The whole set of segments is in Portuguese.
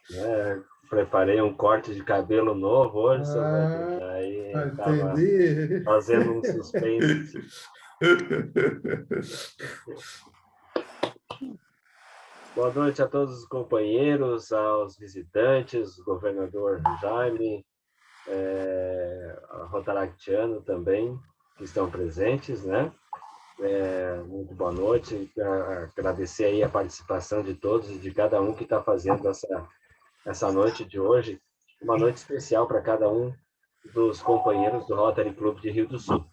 É, preparei um corte de cabelo novo hoje, seu Valdir. Aí estava entendi. fazendo um suspense. Boa noite a todos os companheiros, aos visitantes, governador Jaime, Rotaractiano também, que estão presentes, né? Muito boa noite. Agradecer aí a participação de todos e de cada um que está fazendo essa noite de hoje, uma noite especial para cada um dos companheiros do Rotary Clube de Rio do Sul.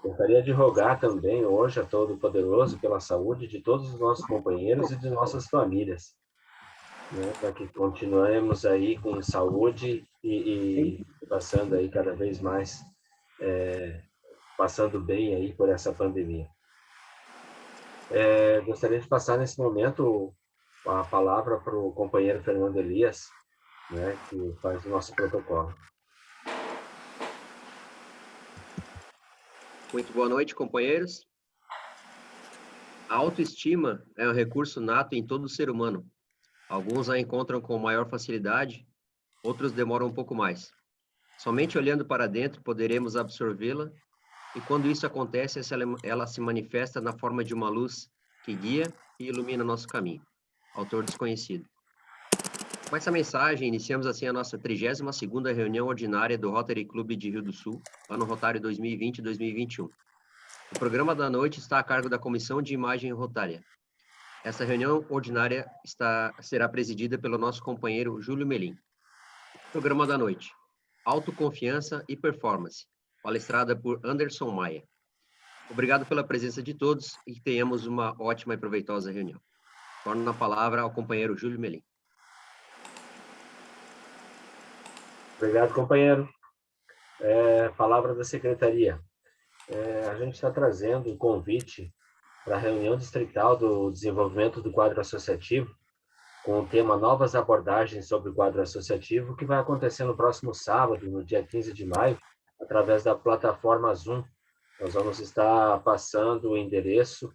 Gostaria de rogar também hoje a Todo-Poderoso pela saúde de todos os nossos companheiros e de nossas famílias, né, para que continuemos aí com saúde e passando aí cada vez mais, passando bem aí por essa pandemia. Gostaria de passar nesse momento a palavra para o companheiro Fernando Elias, né, que faz o nosso protocolo. Muito boa noite, companheiros. A autoestima é um recurso nato em todo ser humano. Alguns a encontram com maior facilidade, outros demoram um pouco mais. Somente olhando para dentro poderemos absorvê-la, e quando isso acontece, ela se manifesta na forma de uma luz que guia e ilumina nosso caminho. Autor desconhecido. Com essa mensagem, iniciamos assim a nossa 32ª reunião ordinária do Rotary Clube de Rio do Sul, ano rotário 2020-2021. O programa da noite está a cargo da Comissão de Imagem Rotária. Essa reunião ordinária será presidida pelo nosso companheiro Júlio Melim. Programa da noite: Autoconfiança e Performance, palestrada por Anderson Maia. Obrigado pela presença de todos e que tenhamos uma ótima e proveitosa reunião. Torno a palavra ao companheiro Júlio Melim. Obrigado, companheiro. Palavra da secretaria. A gente está trazendo um convite para a reunião distrital do desenvolvimento do quadro associativo, com o tema Novas Abordagens sobre o Quadro Associativo, que vai acontecer no próximo sábado, no dia 15 de maio, através da plataforma Zoom. Nós vamos estar passando o endereço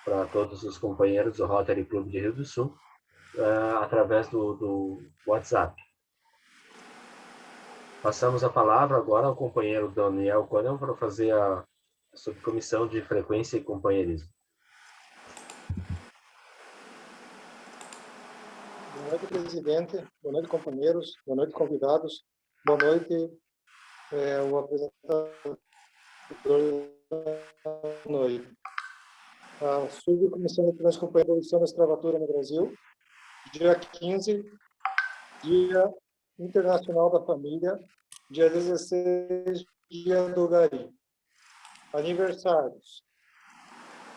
para todos os companheiros do Rotary Clube de Rio do Sul, através do WhatsApp. Passamos a palavra agora ao companheiro Daniel Conan para fazer a subcomissão de frequência e companheirismo. Boa noite, presidente. Boa noite, companheiros. Boa noite, convidados. Boa noite, o apresentador da noite. A subcomissão de transcompanheiros da Evolução da Escravatura no Brasil, dia 15, Dia Internacional da Família, dia 16, Dia do Gari. Aniversários: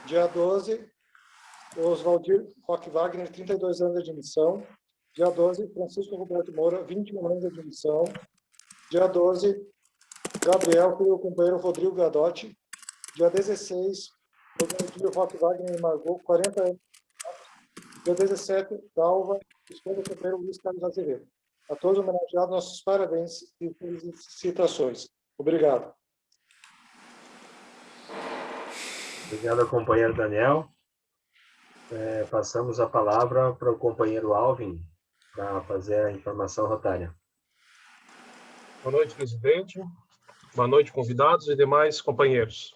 dia 12, Oswaldir Roque Wagner, 32 anos de admissão. Dia 12, Francisco Roberto Moura, 21 anos de admissão. Dia 12, Gabriel, com o companheiro Rodrigo Gadotti. Dia 16, Oswaldir Roque Wagner e Margot, 40 anos. Dia 17, Dalva, esposa do companheiro Luiz Carlos Azevedo. A todos homenageados, nossos parabéns e felicitações. Obrigado. Obrigado ao companheiro Daniel. Passamos a palavra para o companheiro Alvin, para fazer a informação rotária. Boa noite, presidente. Boa noite, convidados e demais companheiros.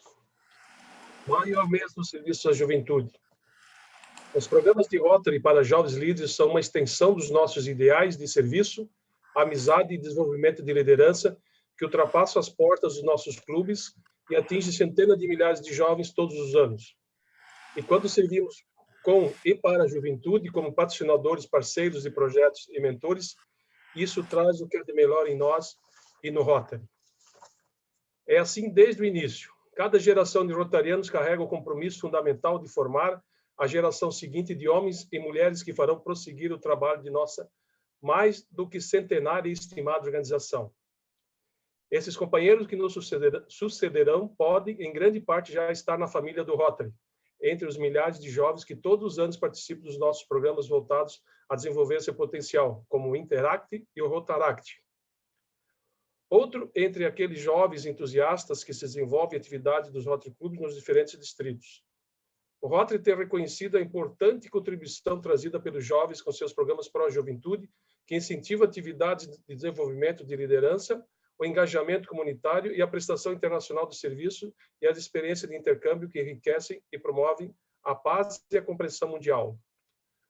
Maio é o mês do serviço à juventude. Os programas de Rotary para jovens líderes são uma extensão dos nossos ideais de serviço, amizade e desenvolvimento de liderança que ultrapassam as portas dos nossos clubes e atinge centenas de milhares de jovens todos os anos. E quando servimos com e para a juventude, como patrocinadores, parceiros de projetos e mentores, isso traz o que é de melhor em nós e no Rotary. É assim desde o início. Cada geração de rotarianos carrega o compromisso fundamental de formar a geração seguinte de homens e mulheres que farão prosseguir o trabalho de nossa mais do que centenária e estimada organização. Esses companheiros que nos sucederão podem, em grande parte, já estar na família do Rotary, entre os milhares de jovens que todos os anos participam dos nossos programas voltados a desenvolver seu potencial, como o Interact e o Rotaract. Outro entre aqueles jovens entusiastas que se desenvolvem atividades dos Rotary Clubes nos diferentes distritos. O Rotary tem reconhecido a importante contribuição trazida pelos jovens com seus programas pró-juventude, que incentivam atividades de desenvolvimento de liderança, o engajamento comunitário e a prestação internacional do serviço e as experiências de intercâmbio que enriquecem e promovem a paz e a compreensão mundial.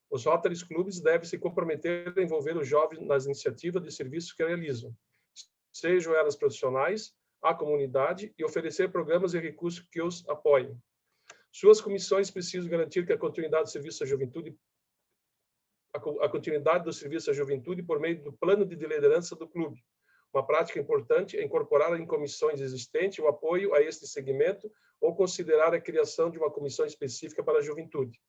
Os Rotary Clubs devem se comprometer a envolver os jovens nas iniciativas de serviços que realizam, sejam elas profissionais, à comunidade, e oferecer programas e recursos que os apoiem. Suas comissões precisam garantir que a continuidade do serviço à juventude, a continuidade do serviço à juventude por meio do plano de liderança do clube. Uma prática importante é incorporar em comissões existentes o apoio a este segmento ou considerar a criação de uma comissão específica para a juventude.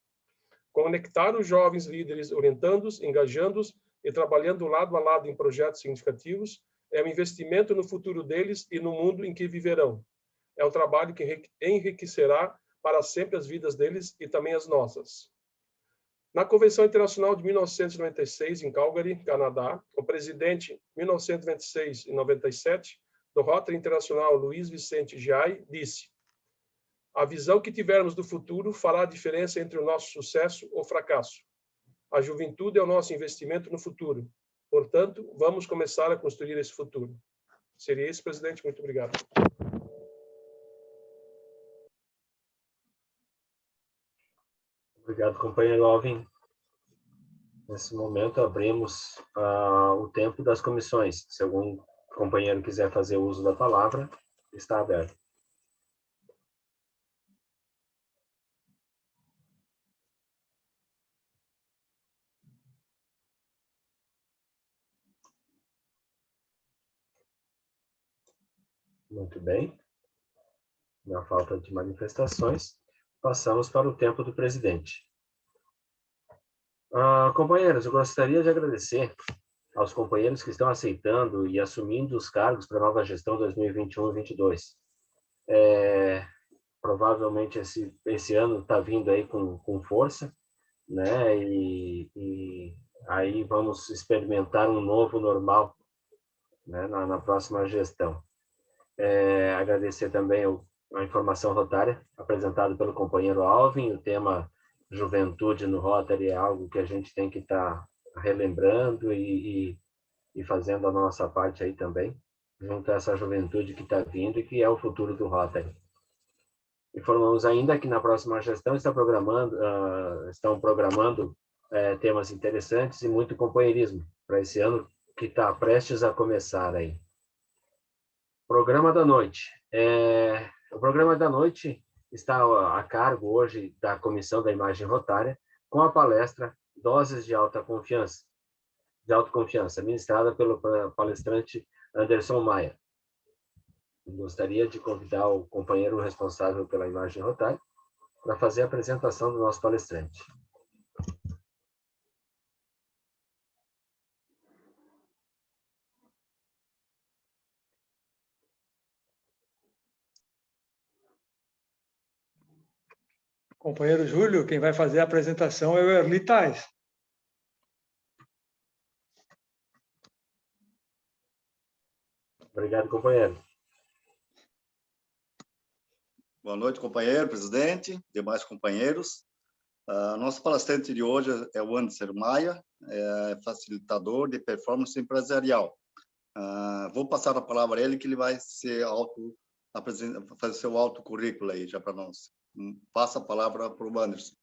Conectar os jovens líderes, orientando-os, engajando-os e trabalhando lado a lado em projetos significativos é um investimento no futuro deles e no mundo em que viverão. É um trabalho que enriquecerá para sempre as vidas deles e também as nossas. Na Convenção Internacional de 1996, em Calgary, Canadá, o presidente, 1926 e 97, do Rotary Internacional, Luiz Vicente Giai, disse: a visão que tivermos do futuro fará a diferença entre o nosso sucesso ou fracasso. A juventude é o nosso investimento no futuro. Portanto, vamos começar a construir esse futuro. Seria isso, presidente. Muito obrigado. Obrigado, companheiro Alvin. Nesse momento, abrimos o tempo das comissões. Se algum companheiro quiser fazer uso da palavra, está aberto. Muito bem. Na falta de manifestações, passamos para o tempo do presidente. Companheiros, eu gostaria de agradecer aos companheiros que estão aceitando e assumindo os cargos para a nova gestão 2021-22. Provavelmente esse ano está vindo aí com força, né? E aí vamos experimentar um novo normal, né? Na próxima gestão. Agradecer também a informação rotária apresentada pelo companheiro Alvin. O tema juventude no Rotary é algo que a gente tem que estar relembrando e fazendo a nossa parte aí também, junto a essa juventude que está vindo e que é o futuro do Rotary. Informamos ainda que na próxima gestão estão programando temas interessantes e muito companheirismo para esse ano que está prestes a começar aí. Programa da noite. O programa da noite está a cargo hoje da Comissão da Imagem Rotária, com a palestra Doses de Autoconfiança, ministrada pelo palestrante Anderson Maia. Gostaria de convidar o companheiro responsável pela Imagem Rotária para fazer a apresentação do nosso palestrante. Companheiro Júlio, quem vai fazer a apresentação é o Erli Tais. Obrigado, companheiro. Boa noite, companheiro, presidente, demais companheiros. Nosso palestrante de hoje é o Anderson Maia, facilitador de performance empresarial. Vou passar a palavra a ele, que ele vai fazer seu autocurrículo aí já para nós. Passa a palavra para o Anderson.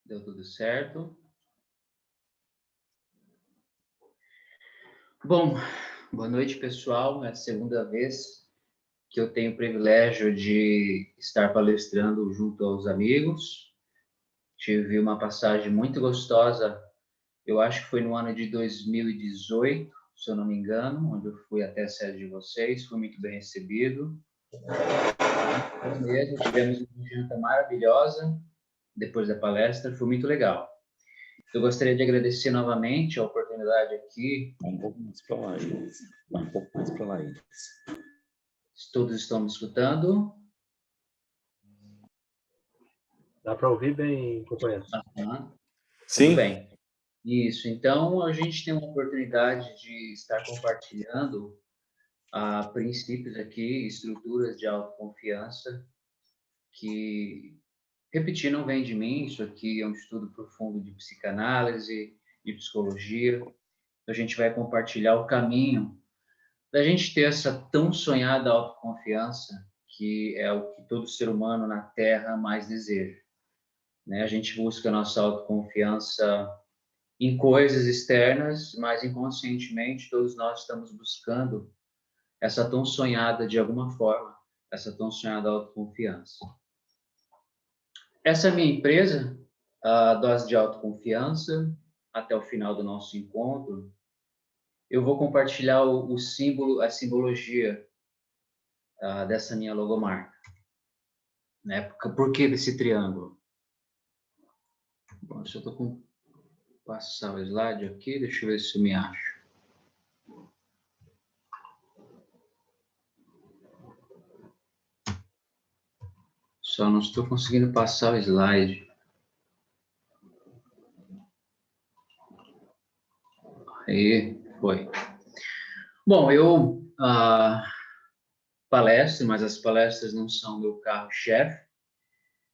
Deu tudo certo. Bom, boa noite, pessoal. É a segunda vez que eu tenho o privilégio de estar palestrando junto aos amigos. Tive uma passagem muito gostosa, eu acho que foi no ano de 2018, se eu não me engano, onde eu fui até a sede de vocês, fui muito bem recebido. Mesmo, tivemos uma janta maravilhosa depois da palestra, foi muito legal. Eu gostaria de agradecer novamente a oportunidade aqui. Um pouco mais para lá, Inês. Um pouco mais para lá, Inês. Todos estão me escutando? Dá para ouvir bem, companheiro? Uhum. Sim. Tudo bem. Isso, então a gente tem uma oportunidade de estar compartilhando princípios aqui, estruturas de autoconfiança, que, repetir, não vem de mim, isso aqui é um estudo profundo de psicanálise, de psicologia. A gente vai compartilhar o caminho da gente ter essa tão sonhada autoconfiança, que é o que todo ser humano na Terra mais deseja, né? A gente busca a nossa autoconfiança em coisas externas, mas inconscientemente todos nós estamos buscando essa tão sonhada, de alguma forma, essa tão sonhada autoconfiança. Essa é a minha empresa, a Dose de Autoconfiança. Até o final do nosso encontro, eu vou compartilhar o símbolo, a simbologia dessa minha logomarca, né? Por que desse triângulo? Bom, eu estou com passar o slide aqui, deixa eu ver se eu me acho. Só não estou conseguindo passar o slide. Aí, foi. Bom, eu palestro, mas as palestras não são meu carro-chefe.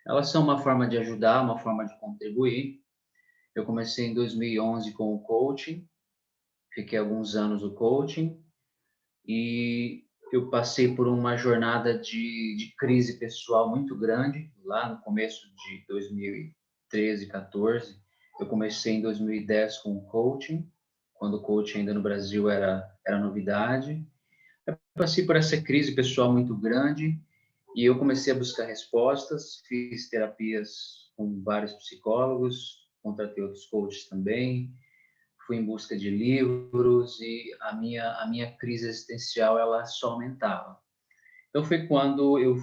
Elas são uma forma de ajudar, uma forma de contribuir. Eu comecei em 2011 com o coaching, fiquei alguns anos no coaching, e eu passei por uma jornada de crise pessoal muito grande, lá no começo de 2013, 14. Eu comecei em 2010 com o coaching, quando o coaching ainda no Brasil era novidade. Eu passei por essa crise pessoal muito grande e eu comecei a buscar respostas, fiz terapias com vários psicólogos, contratei outros coaches também, fui em busca de livros e a minha crise existencial ela só aumentava. Então foi quando eu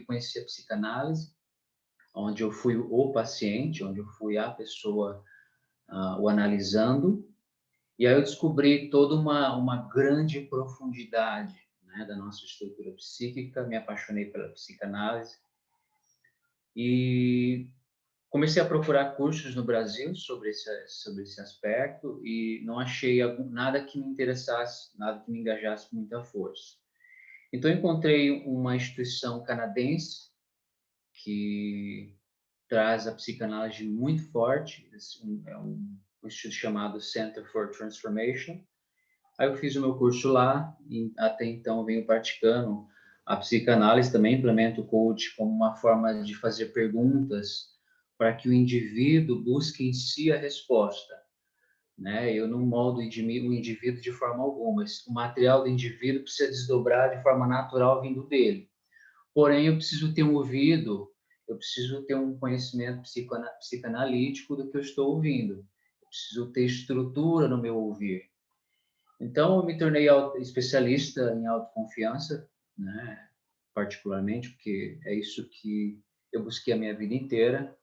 conheci a psicanálise, onde eu fui o paciente, onde eu fui a pessoa o analisando, e aí eu descobri toda uma grande profundidade, né, da nossa estrutura psíquica, me apaixonei pela psicanálise e comecei a procurar cursos no Brasil sobre esse aspecto e não achei nada que me interessasse, nada que me engajasse com muita força. Então, encontrei uma instituição canadense que traz a psicanálise muito forte, é um instituto chamado Center for Transformation. Aí eu fiz o meu curso lá e até então venho praticando a psicanálise, também implemento o coach como uma forma de fazer perguntas para que o indivíduo busque em si a resposta, né? Eu não moldo o indivíduo de forma alguma. O material do indivíduo precisa desdobrar de forma natural vindo dele. Porém, eu preciso ter um ouvido, eu preciso ter um conhecimento psicanalítico do que eu estou ouvindo. Eu preciso ter estrutura no meu ouvir. Então, eu me tornei especialista em autoconfiança, né? Particularmente, porque é isso que eu busquei a minha vida inteira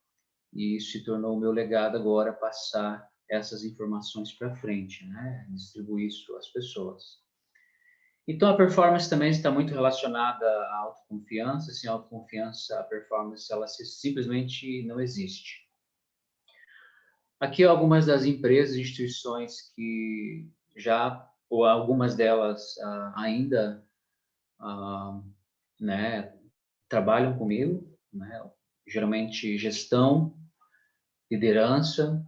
e isso se tornou o meu legado agora, passar essas informações para frente, né? Distribuir isso às pessoas. Então, a performance também está muito relacionada à autoconfiança. Sem autoconfiança, a performance ela simplesmente não existe. Aqui algumas das empresas e instituições que já, ou algumas delas ainda, né, trabalham comigo, né? Geralmente gestão, liderança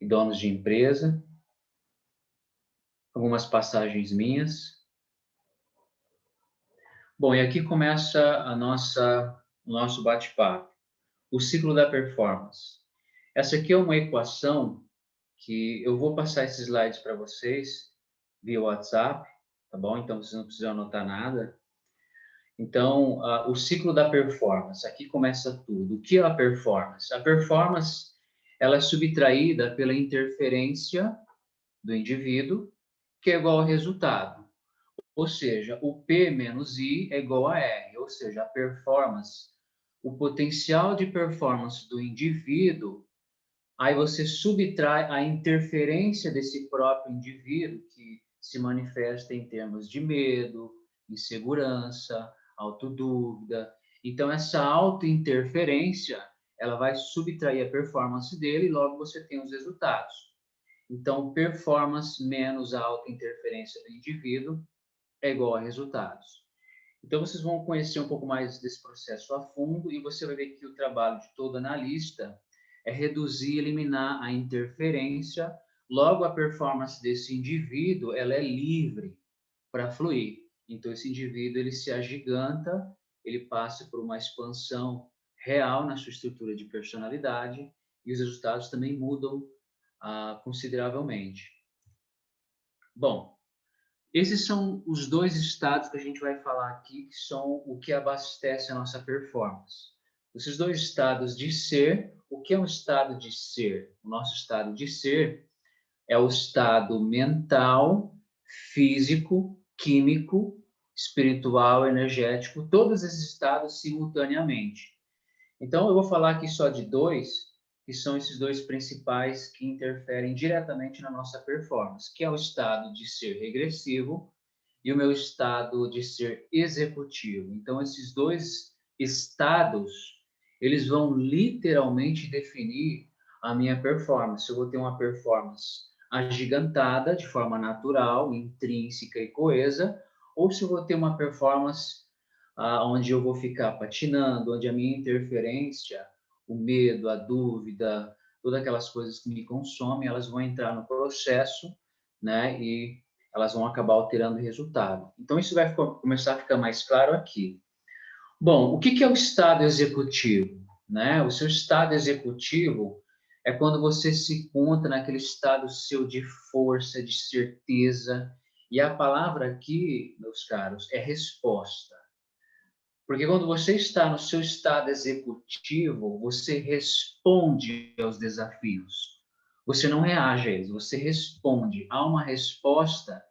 e donos de empresa. Algumas passagens minhas. Bom, e aqui começa o nosso bate-papo. O ciclo da performance. Essa aqui é uma equação que eu vou passar esses slides para vocês via WhatsApp, tá bom? Então, vocês não precisam anotar nada. Então, o ciclo da performance. Aqui começa tudo. O que é a performance? A performance, ela é subtraída pela interferência do indivíduo, que é igual ao resultado. Ou seja, o P menos I é igual a R, ou seja, a performance, o potencial de performance do indivíduo, aí você subtrai a interferência desse próprio indivíduo, que se manifesta em termos de medo, insegurança, autodúvida. Então, essa autointerferência, ela vai subtrair a performance dele e logo você tem os resultados. Então, performance menos a alta interferência do indivíduo é igual a resultados. Então, vocês vão conhecer um pouco mais desse processo a fundo e você vai ver que o trabalho de todo analista é reduzir e eliminar a interferência. Logo, a performance desse indivíduo ela é livre para fluir. Então, esse indivíduo ele se agiganta, ele passa por uma expansão real na sua estrutura de personalidade e os resultados também mudam consideravelmente. Bom, esses são os dois estados que a gente vai falar aqui, que são o que abastece a nossa performance. Esses dois estados de ser, o que é um estado de ser? O nosso estado de ser é o estado mental, físico, químico, espiritual, energético, todos esses estados simultaneamente. Então, eu vou falar aqui só de dois, que são esses dois principais que interferem diretamente na nossa performance, que é o estado de ser regressivo e o meu estado de ser executivo. Então, esses dois estados, eles vão literalmente definir a minha performance. Eu vou ter uma performance agigantada, de forma natural, intrínseca e coesa, ou se eu vou ter uma performance onde eu vou ficar patinando, onde a minha interferência, o medo, a dúvida, todas aquelas coisas que me consomem, elas vão entrar no processo, né? E elas vão acabar alterando o resultado. Então, isso vai começar a ficar mais claro aqui. Bom, o que é o estado executivo? Né? O seu estado executivo é quando você se encontra naquele estado seu de força, de certeza. E a palavra aqui, meus caros, é resposta. Porque quando você está no seu estado executivo, você responde aos desafios. Você não reage a eles, você responde. Há uma resposta,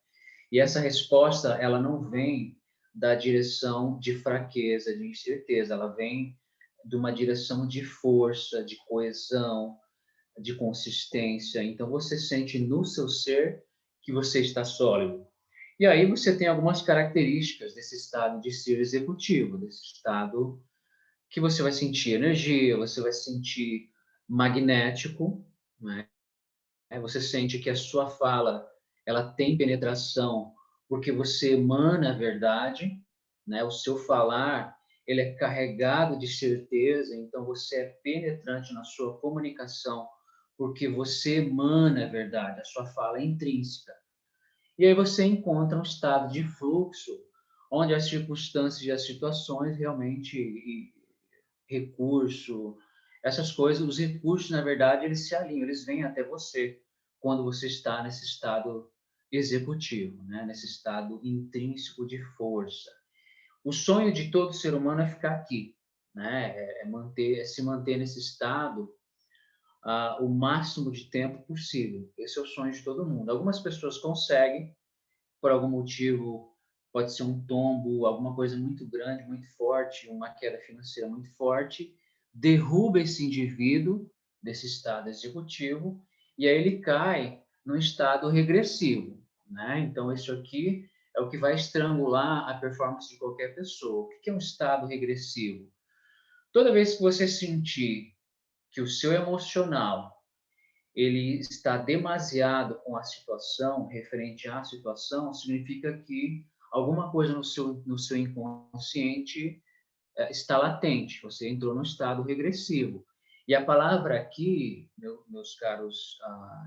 e essa resposta ela não vem da direção de fraqueza, de incerteza, ela vem de uma direção de força, de coesão, de consistência. Então você sente no seu ser que você está sólido. E aí você tem algumas características desse estado de ser executivo, desse estado que você vai sentir energia, você vai sentir magnético, né? Você sente que a sua fala ela tem penetração porque você emana a verdade, né? O seu falar ele é carregado de certeza, então você é penetrante na sua comunicação porque você emana a verdade, a sua fala é intrínseca. E aí você encontra um estado de fluxo, onde as circunstâncias e as situações realmente, e recurso, essas coisas, os recursos, na verdade, eles se alinham, eles vêm até você quando você está nesse estado executivo, né? Nesse estado intrínseco de força. O sonho de todo ser humano é ficar aqui, né? É se manter nesse estado o máximo de tempo possível. Esse é o sonho de todo mundo. Algumas pessoas conseguem, por algum motivo, pode ser um tombo, alguma coisa muito grande, muito forte, uma queda financeira muito forte, derruba esse indivíduo desse estado executivo e aí ele cai num estado regressivo, né? Então, isso aqui é o que vai estrangular a performance de qualquer pessoa. O que é um estado regressivo? Toda vez que você sentir que o seu emocional ele está demasiado com a situação, referente à situação, significa que alguma coisa no seu inconsciente está latente, você entrou num estado regressivo. E a palavra aqui, meus caros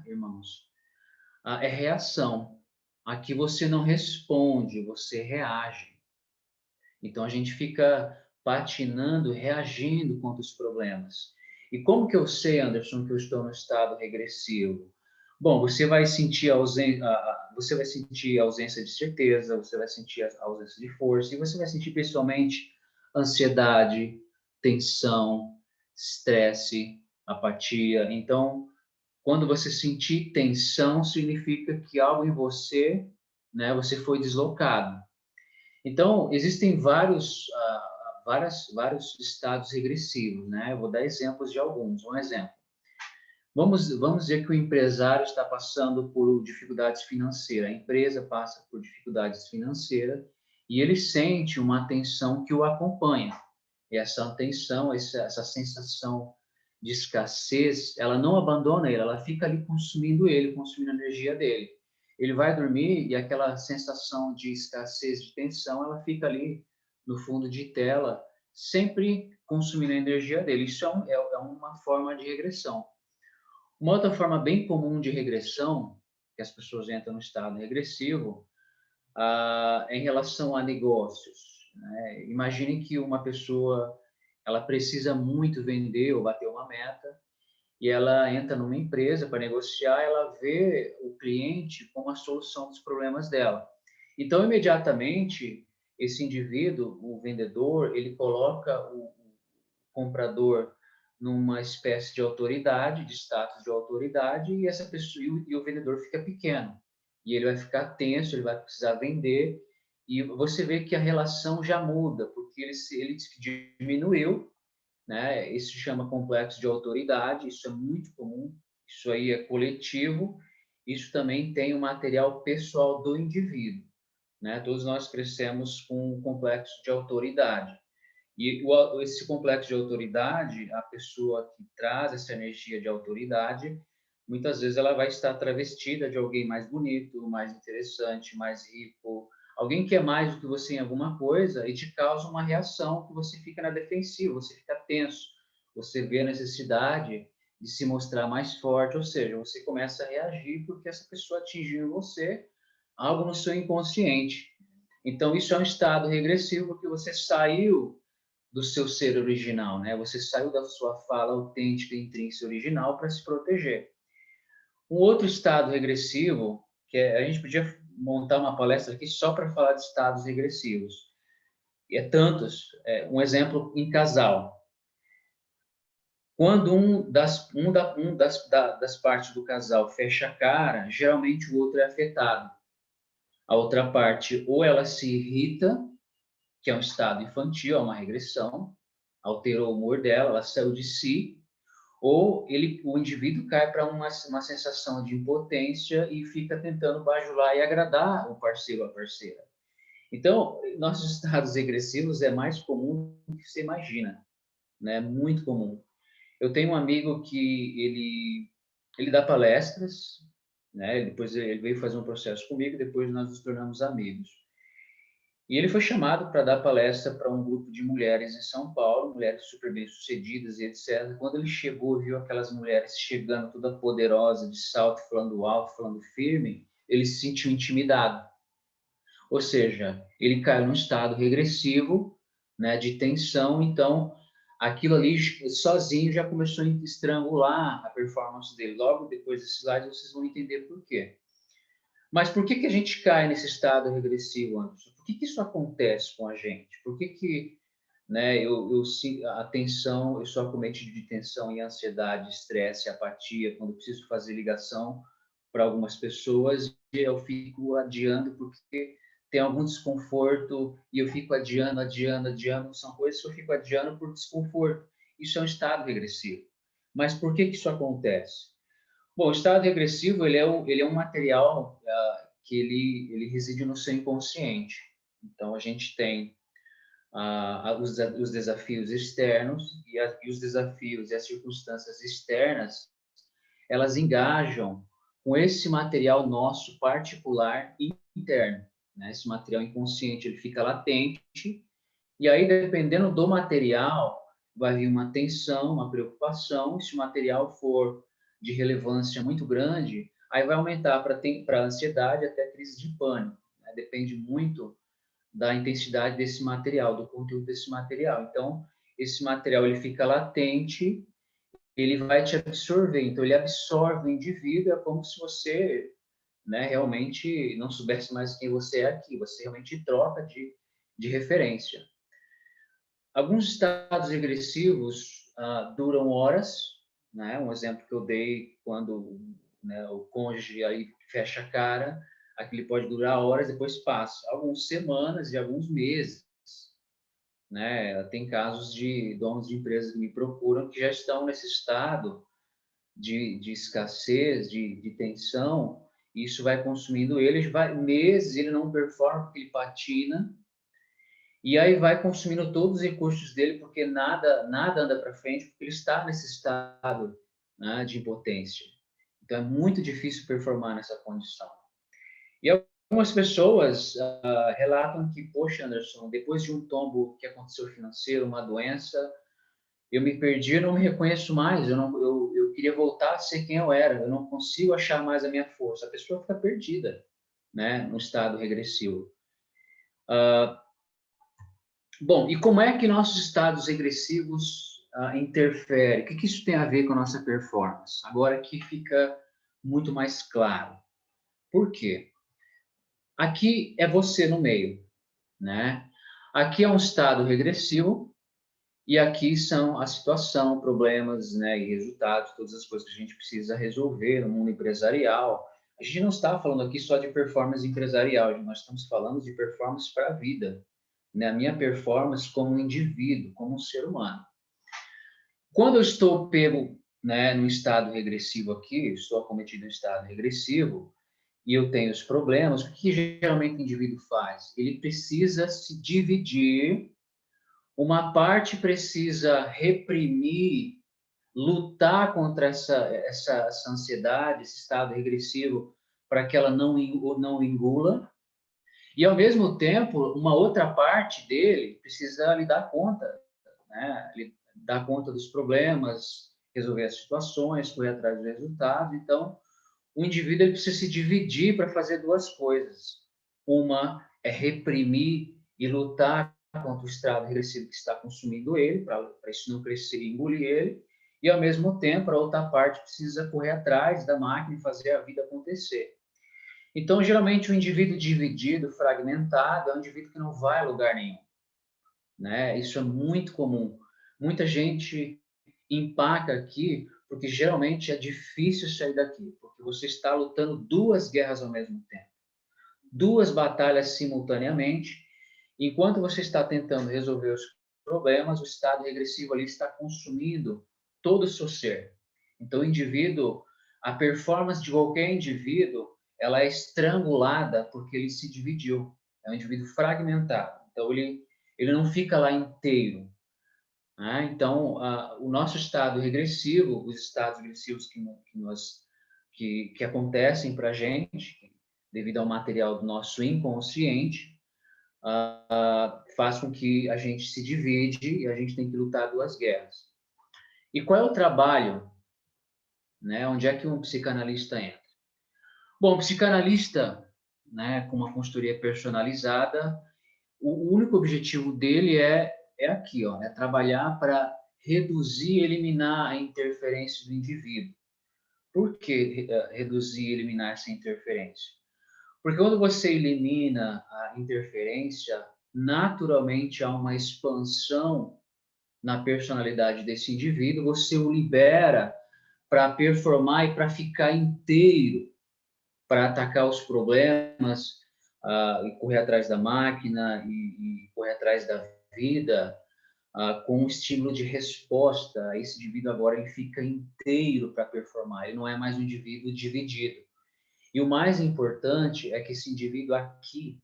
irmãos, é reação. Aqui você não responde, você reage. Então a gente fica patinando, reagindo contra os problemas. E como que eu sei, Anderson, que eu estou no estado regressivo? Bom, você vai sentir você vai sentir a ausência de certeza, você vai sentir a ausência de força e você vai sentir pessoalmente ansiedade, tensão, estresse, apatia. Então, quando você sentir tensão, significa que algo em você, né, você foi deslocado. Então, existem vários estados regressivos, né? Eu vou dar exemplos de alguns. Um exemplo. Vamos dizer que o empresário está passando por dificuldades financeiras, a empresa passa por dificuldades financeiras e ele sente uma tensão que o acompanha. E essa tensão, essa sensação de escassez, ela não abandona ele, ela fica ali consumindo ele, consumindo a energia dele. Ele vai dormir e aquela sensação de escassez, de tensão, ela fica ali no fundo de tela, sempre consumindo a energia dele. Isso é uma forma de regressão. Uma outra forma bem comum de regressão, que as pessoas entram no estado regressivo, em relação a negócios, né? Imagine que uma pessoa ela precisa muito vender ou bater uma meta e ela entra numa empresa para negociar, ela vê o cliente como a solução dos problemas dela. Então, imediatamente, esse indivíduo, o vendedor, ele coloca o comprador numa espécie de autoridade, de status de autoridade, e essa pessoa e o vendedor fica pequeno. E ele vai ficar tenso, ele vai precisar vender, e você vê que a relação já muda, porque ele diminuiu, né? Isso se chama complexo de autoridade, isso é muito comum, isso aí é coletivo, isso também tem o material pessoal do indivíduo, né? Todos nós crescemos com um complexo de autoridade. E esse complexo de autoridade, a pessoa que traz essa energia de autoridade, muitas vezes ela vai estar travestida de alguém mais bonito, mais interessante, mais rico, alguém que é mais do que você em alguma coisa e te causa uma reação que você fica na defensiva, você fica tenso, você vê a necessidade de se mostrar mais forte, ou seja, você começa a reagir porque essa pessoa atingiu em você algo no seu inconsciente. Então, isso é um estado regressivo porque você saiu do seu ser original, né? Você saiu da sua fala autêntica, intrínseca, original para se proteger. Um outro estado regressivo, a gente podia montar uma palestra aqui só para falar de estados regressivos. E é tantos. Um exemplo em casal. Quando das partes do casal fecha a cara, geralmente o outro é afetado. A outra parte, ou ela se irrita, que é um estado infantil, é uma regressão, alterou o humor dela, ela saiu de si, ou o indivíduo cai para uma sensação de impotência e fica tentando bajular e agradar o parceiro ou a parceira. Então, nossos estados regressivos é mais comum do que você imagina, né? Muito comum. Eu tenho um amigo que ele dá palestras, né? Depois ele veio fazer um processo comigo, depois nós nos tornamos amigos. E ele foi chamado para dar palestra para um grupo de mulheres em São Paulo, mulheres super bem-sucedidas e etc. Quando ele chegou, viu aquelas mulheres chegando toda poderosa, de salto, falando alto, falando firme, ele se sentiu intimidado. Ou seja, ele caiu num estado regressivo, né, de tensão, então aquilo ali sozinho já começou a estrangular a performance dele. Logo depois desse slide vocês vão entender por quê. Mas por que a gente cai nesse estado regressivo, Anderson? Por que isso acontece com a gente? Por que né, a tensão, eu sou acometido de tensão e ansiedade, estresse, apatia, quando eu preciso fazer ligação para algumas pessoas, eu fico adiando porque tem algum desconforto e eu fico adiando. São coisas que eu fico adiando por desconforto. Isso é um estado regressivo. Mas por que isso acontece? Bom, o estado regressivo ele é um material que ele reside no seu inconsciente. Então a gente tem os desafios externos e os desafios e as circunstâncias externas, elas engajam com esse material nosso particular interno, né? Esse material inconsciente ele fica latente e aí dependendo do material vai vir uma tensão, uma preocupação. Se o material for de relevância muito grande, aí vai aumentar para ansiedade até crise de pânico, né? Depende muito da intensidade desse material, do conteúdo desse material. Então, esse material ele fica latente, ele vai te absorver. Então, ele absorve o indivíduo, é como se você, né, realmente não soubesse mais quem você é aqui. Você realmente troca de referência. Alguns estados regressivos duram horas, né? Um exemplo que eu dei quando, né, o cônjuge aí fecha a cara, aquilo pode durar horas, depois passa. Algumas semanas e alguns meses, né? Tem casos de donos de empresas que me procuram que já estão nesse estado de escassez, de tensão, e isso vai consumindo ele, vai meses, ele não performa porque ele patina. E aí vai consumindo todos os recursos dele, porque nada anda para frente, porque ele está nesse estado, né, de impotência. Então, é muito difícil performar nessa condição. E algumas pessoas relatam que, poxa, Anderson, depois de um tombo que aconteceu financeiro, uma doença, eu me perdi, eu não me reconheço mais, eu queria voltar a ser quem eu era, eu não consigo achar mais a minha força. A pessoa fica perdida, né, no estado regressivo. Bom, e como é que nossos estados regressivos interferem? O que isso tem a ver com a nossa performance? Agora que fica muito mais claro. Por quê? Aqui é você no meio, né? Aqui é um estado regressivo e aqui são a situação, problemas, né, e resultados, todas as coisas que a gente precisa resolver no mundo empresarial. A gente não está falando aqui só de performance empresarial, nós estamos falando de performance para a vida, né? A minha performance como indivíduo, como um ser humano. Quando eu estou pego, né, no estado regressivo aqui, estou acometido em estado regressivo, e eu tenho os problemas, o que geralmente o indivíduo faz? Ele precisa se dividir, uma parte precisa reprimir, lutar contra essa ansiedade, esse estado regressivo, para que ela não engula, e ao mesmo tempo, uma outra parte dele precisa lhe dar conta, né? Ele dar conta dos problemas, resolver as situações, correr atrás do resultado. Então, o indivíduo ele precisa se dividir para fazer duas coisas. Uma é reprimir e lutar contra o estado regressivo que está consumindo ele, para isso não crescer e engolir ele, e ao mesmo tempo a outra parte precisa correr atrás da máquina e fazer a vida acontecer. Então, geralmente, o indivíduo dividido, fragmentado, é um indivíduo que não vai a lugar nenhum, né? Isso é muito comum. Muita gente empaca aqui, porque geralmente é difícil sair daqui, porque você está lutando duas guerras ao mesmo tempo, duas batalhas simultaneamente. Enquanto você está tentando resolver os problemas, o estado regressivo ali está consumindo todo o seu ser. Então, o indivíduo, a performance de qualquer indivíduo, ela é estrangulada porque ele se dividiu. É um indivíduo fragmentado. Então, ele não fica lá inteiro. Né? Então, o nosso estado regressivo, os estados regressivos que acontecem para a gente, devido ao material do nosso inconsciente, faz com que a gente se divide e a gente tem que lutar duas guerras. E qual é o trabalho? Né? Onde é que um psicanalista entra? Bom, o psicanalista, né, com uma consultoria personalizada, o único objetivo dele é aqui, ó, é trabalhar para reduzir e eliminar a interferência do indivíduo. Por que reduzir e eliminar essa interferência? Porque quando você elimina a interferência, naturalmente há uma expansão na personalidade desse indivíduo, você o libera para performar e para ficar inteiro, para atacar os problemas, e correr atrás da máquina e correr atrás da vida, com um estímulo de resposta. Esse indivíduo agora ele fica inteiro para performar, ele não é mais um indivíduo dividido. E o mais importante é que esse indivíduo aqui,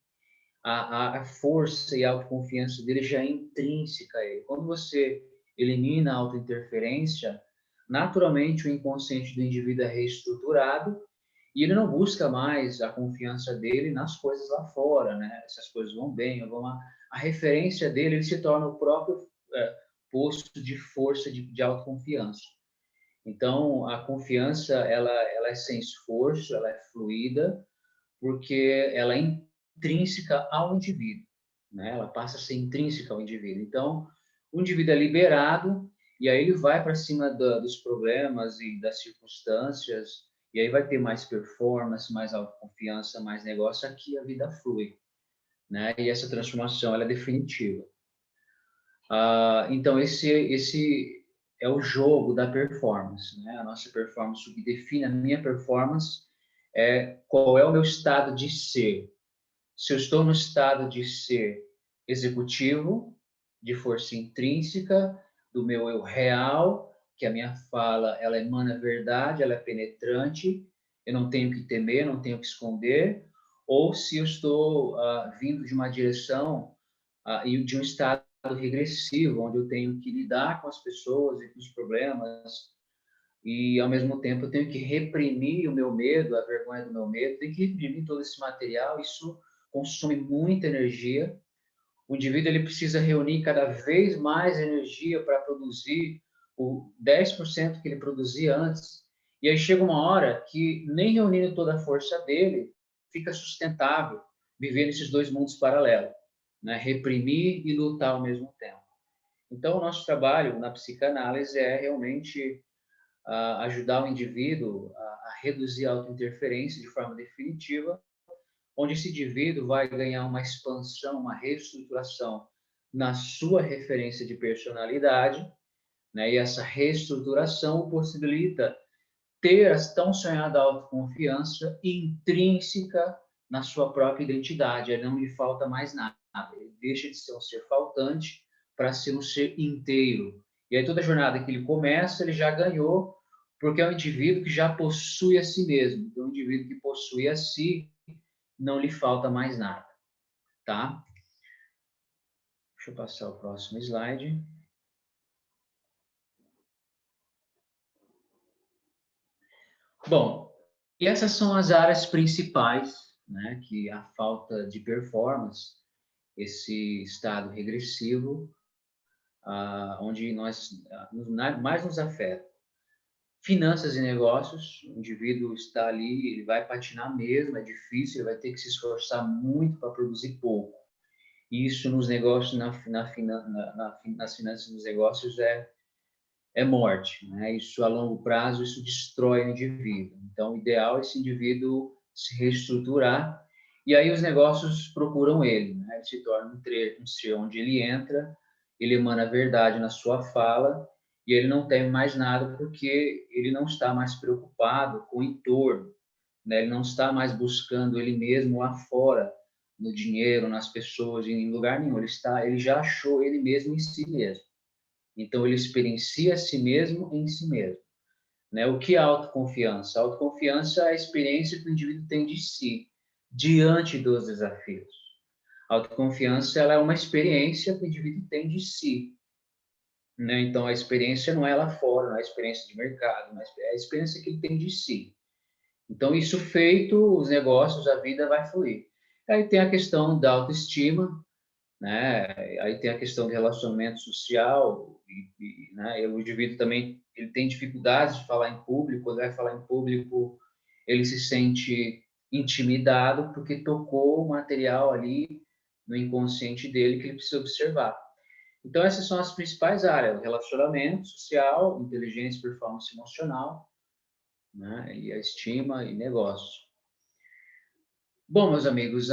a força e a autoconfiança dele já é intrínseca a ele. Quando você elimina a autointerferência, naturalmente o inconsciente do indivíduo é reestruturado e ele não busca mais a confiança dele nas coisas lá fora, né? Essas coisas vão bem, vão lá. A referência dele ele se torna o próprio posto de força, de autoconfiança. Então, a confiança, ela é sem esforço, ela é fluida, porque ela é intrínseca ao indivíduo, né? Ela passa a ser intrínseca ao indivíduo. Então, o indivíduo é liberado e aí ele vai para cima dos problemas e das circunstâncias e aí vai ter mais performance, mais autoconfiança, mais negócio. Aqui a vida flui, né? E essa transformação ela é definitiva. Então, esse é o jogo da performance, né? A nossa performance, o que define a minha performance é qual é o meu estado de ser. Se eu estou no estado de ser executivo, de força intrínseca, do meu eu real, que a minha fala ela emana verdade, ela é penetrante, eu não tenho que temer, não tenho que esconder, ou se eu estou vindo de uma direção e de um estado regressivo, onde eu tenho que lidar com as pessoas e com os problemas, e ao mesmo tempo eu tenho que reprimir o meu medo, a vergonha do meu medo, tenho que reprimir todo esse material, isso consome muita energia. O indivíduo ele precisa reunir cada vez mais energia para produzir o 10% que ele produzia antes. E aí chega uma hora que, nem reunindo toda a força dele, fica sustentável viver nesses dois mundos paralelos, né? Reprimir e lutar ao mesmo tempo. Então, o nosso trabalho na psicanálise é realmente ajudar o indivíduo a reduzir a autointerferência de forma definitiva, onde esse indivíduo vai ganhar uma expansão, uma reestruturação na sua referência de personalidade, né? E essa reestruturação possibilita ter a tão sonhada autoconfiança intrínseca na sua própria identidade. Aí não lhe falta mais nada. Ele deixa de ser um ser faltante para ser um ser inteiro. E aí toda a jornada que ele começa, ele já ganhou, porque é um indivíduo que já possui a si mesmo. Então, um indivíduo que possui a si, não lhe falta mais nada, tá? Deixa eu passar o próximo slide. Bom, e essas são as áreas principais, né, que a falta de performance, esse estado regressivo, onde mais nos afeta. Finanças e negócios, o indivíduo está ali, ele vai patinar mesmo, é difícil, ele vai ter que se esforçar muito para produzir pouco. E isso nos negócios, nas finanças e nos negócios é morte, né? Isso a longo prazo, isso destrói o indivíduo. Então, o ideal é esse indivíduo se reestruturar e aí os negócios procuram ele, né? Ele se torna um ser onde ele entra, ele emana a verdade na sua fala e ele não teme mais nada porque ele não está mais preocupado com o entorno, né? Ele não está mais buscando ele mesmo lá fora, no dinheiro, nas pessoas, em lugar nenhum. Ele já achou ele mesmo em si mesmo. Então, ele experiencia a si mesmo em si mesmo, né? O que é autoconfiança? A autoconfiança é a experiência que o indivíduo tem de si, diante dos desafios. A autoconfiança ela é uma experiência que o indivíduo tem de si, né? Então, a experiência não é lá fora, não é a experiência de mercado, mas é a experiência que ele tem de si. Então, isso feito, os negócios, a vida vai fluir. Aí tem a questão da autoestima, né? Aí tem a questão do relacionamento social, né? O indivíduo também ele tem dificuldades de falar em público. Quando vai falar em público, ele se sente intimidado porque tocou o material ali no inconsciente dele que ele precisa observar. Então, essas são as principais áreas: relacionamento social, inteligência, performance emocional, né? E a estima e negócio. Bom, meus amigos,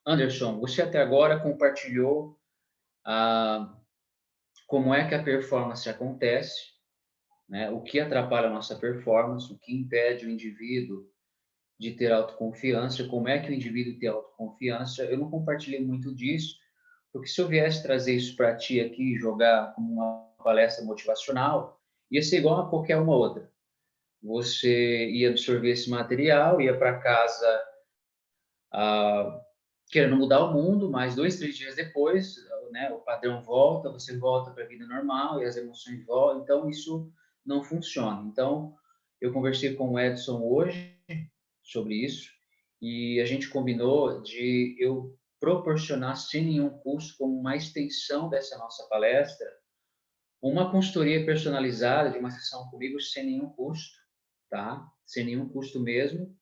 Anderson, você até agora compartilhou como é que a performance acontece, né? O que atrapalha a nossa performance, o que impede o indivíduo de ter autoconfiança, como é que o indivíduo tem autoconfiança. Eu não compartilhei muito disso, porque se eu viesse trazer isso para ti aqui e jogar como uma palestra motivacional, ia ser igual a qualquer uma outra. Você ia absorver esse material, ia para casa querendo mudar o mundo, mas 2, 3 dias depois, né, o padrão volta, você volta para a vida normal e as emoções voltam, então isso não funciona. Então, eu conversei com o Edson hoje sobre isso e a gente combinou de eu proporcionar sem nenhum custo, como uma extensão dessa nossa palestra, uma consultoria personalizada de uma sessão comigo sem nenhum custo, tá? Sem nenhum custo mesmo.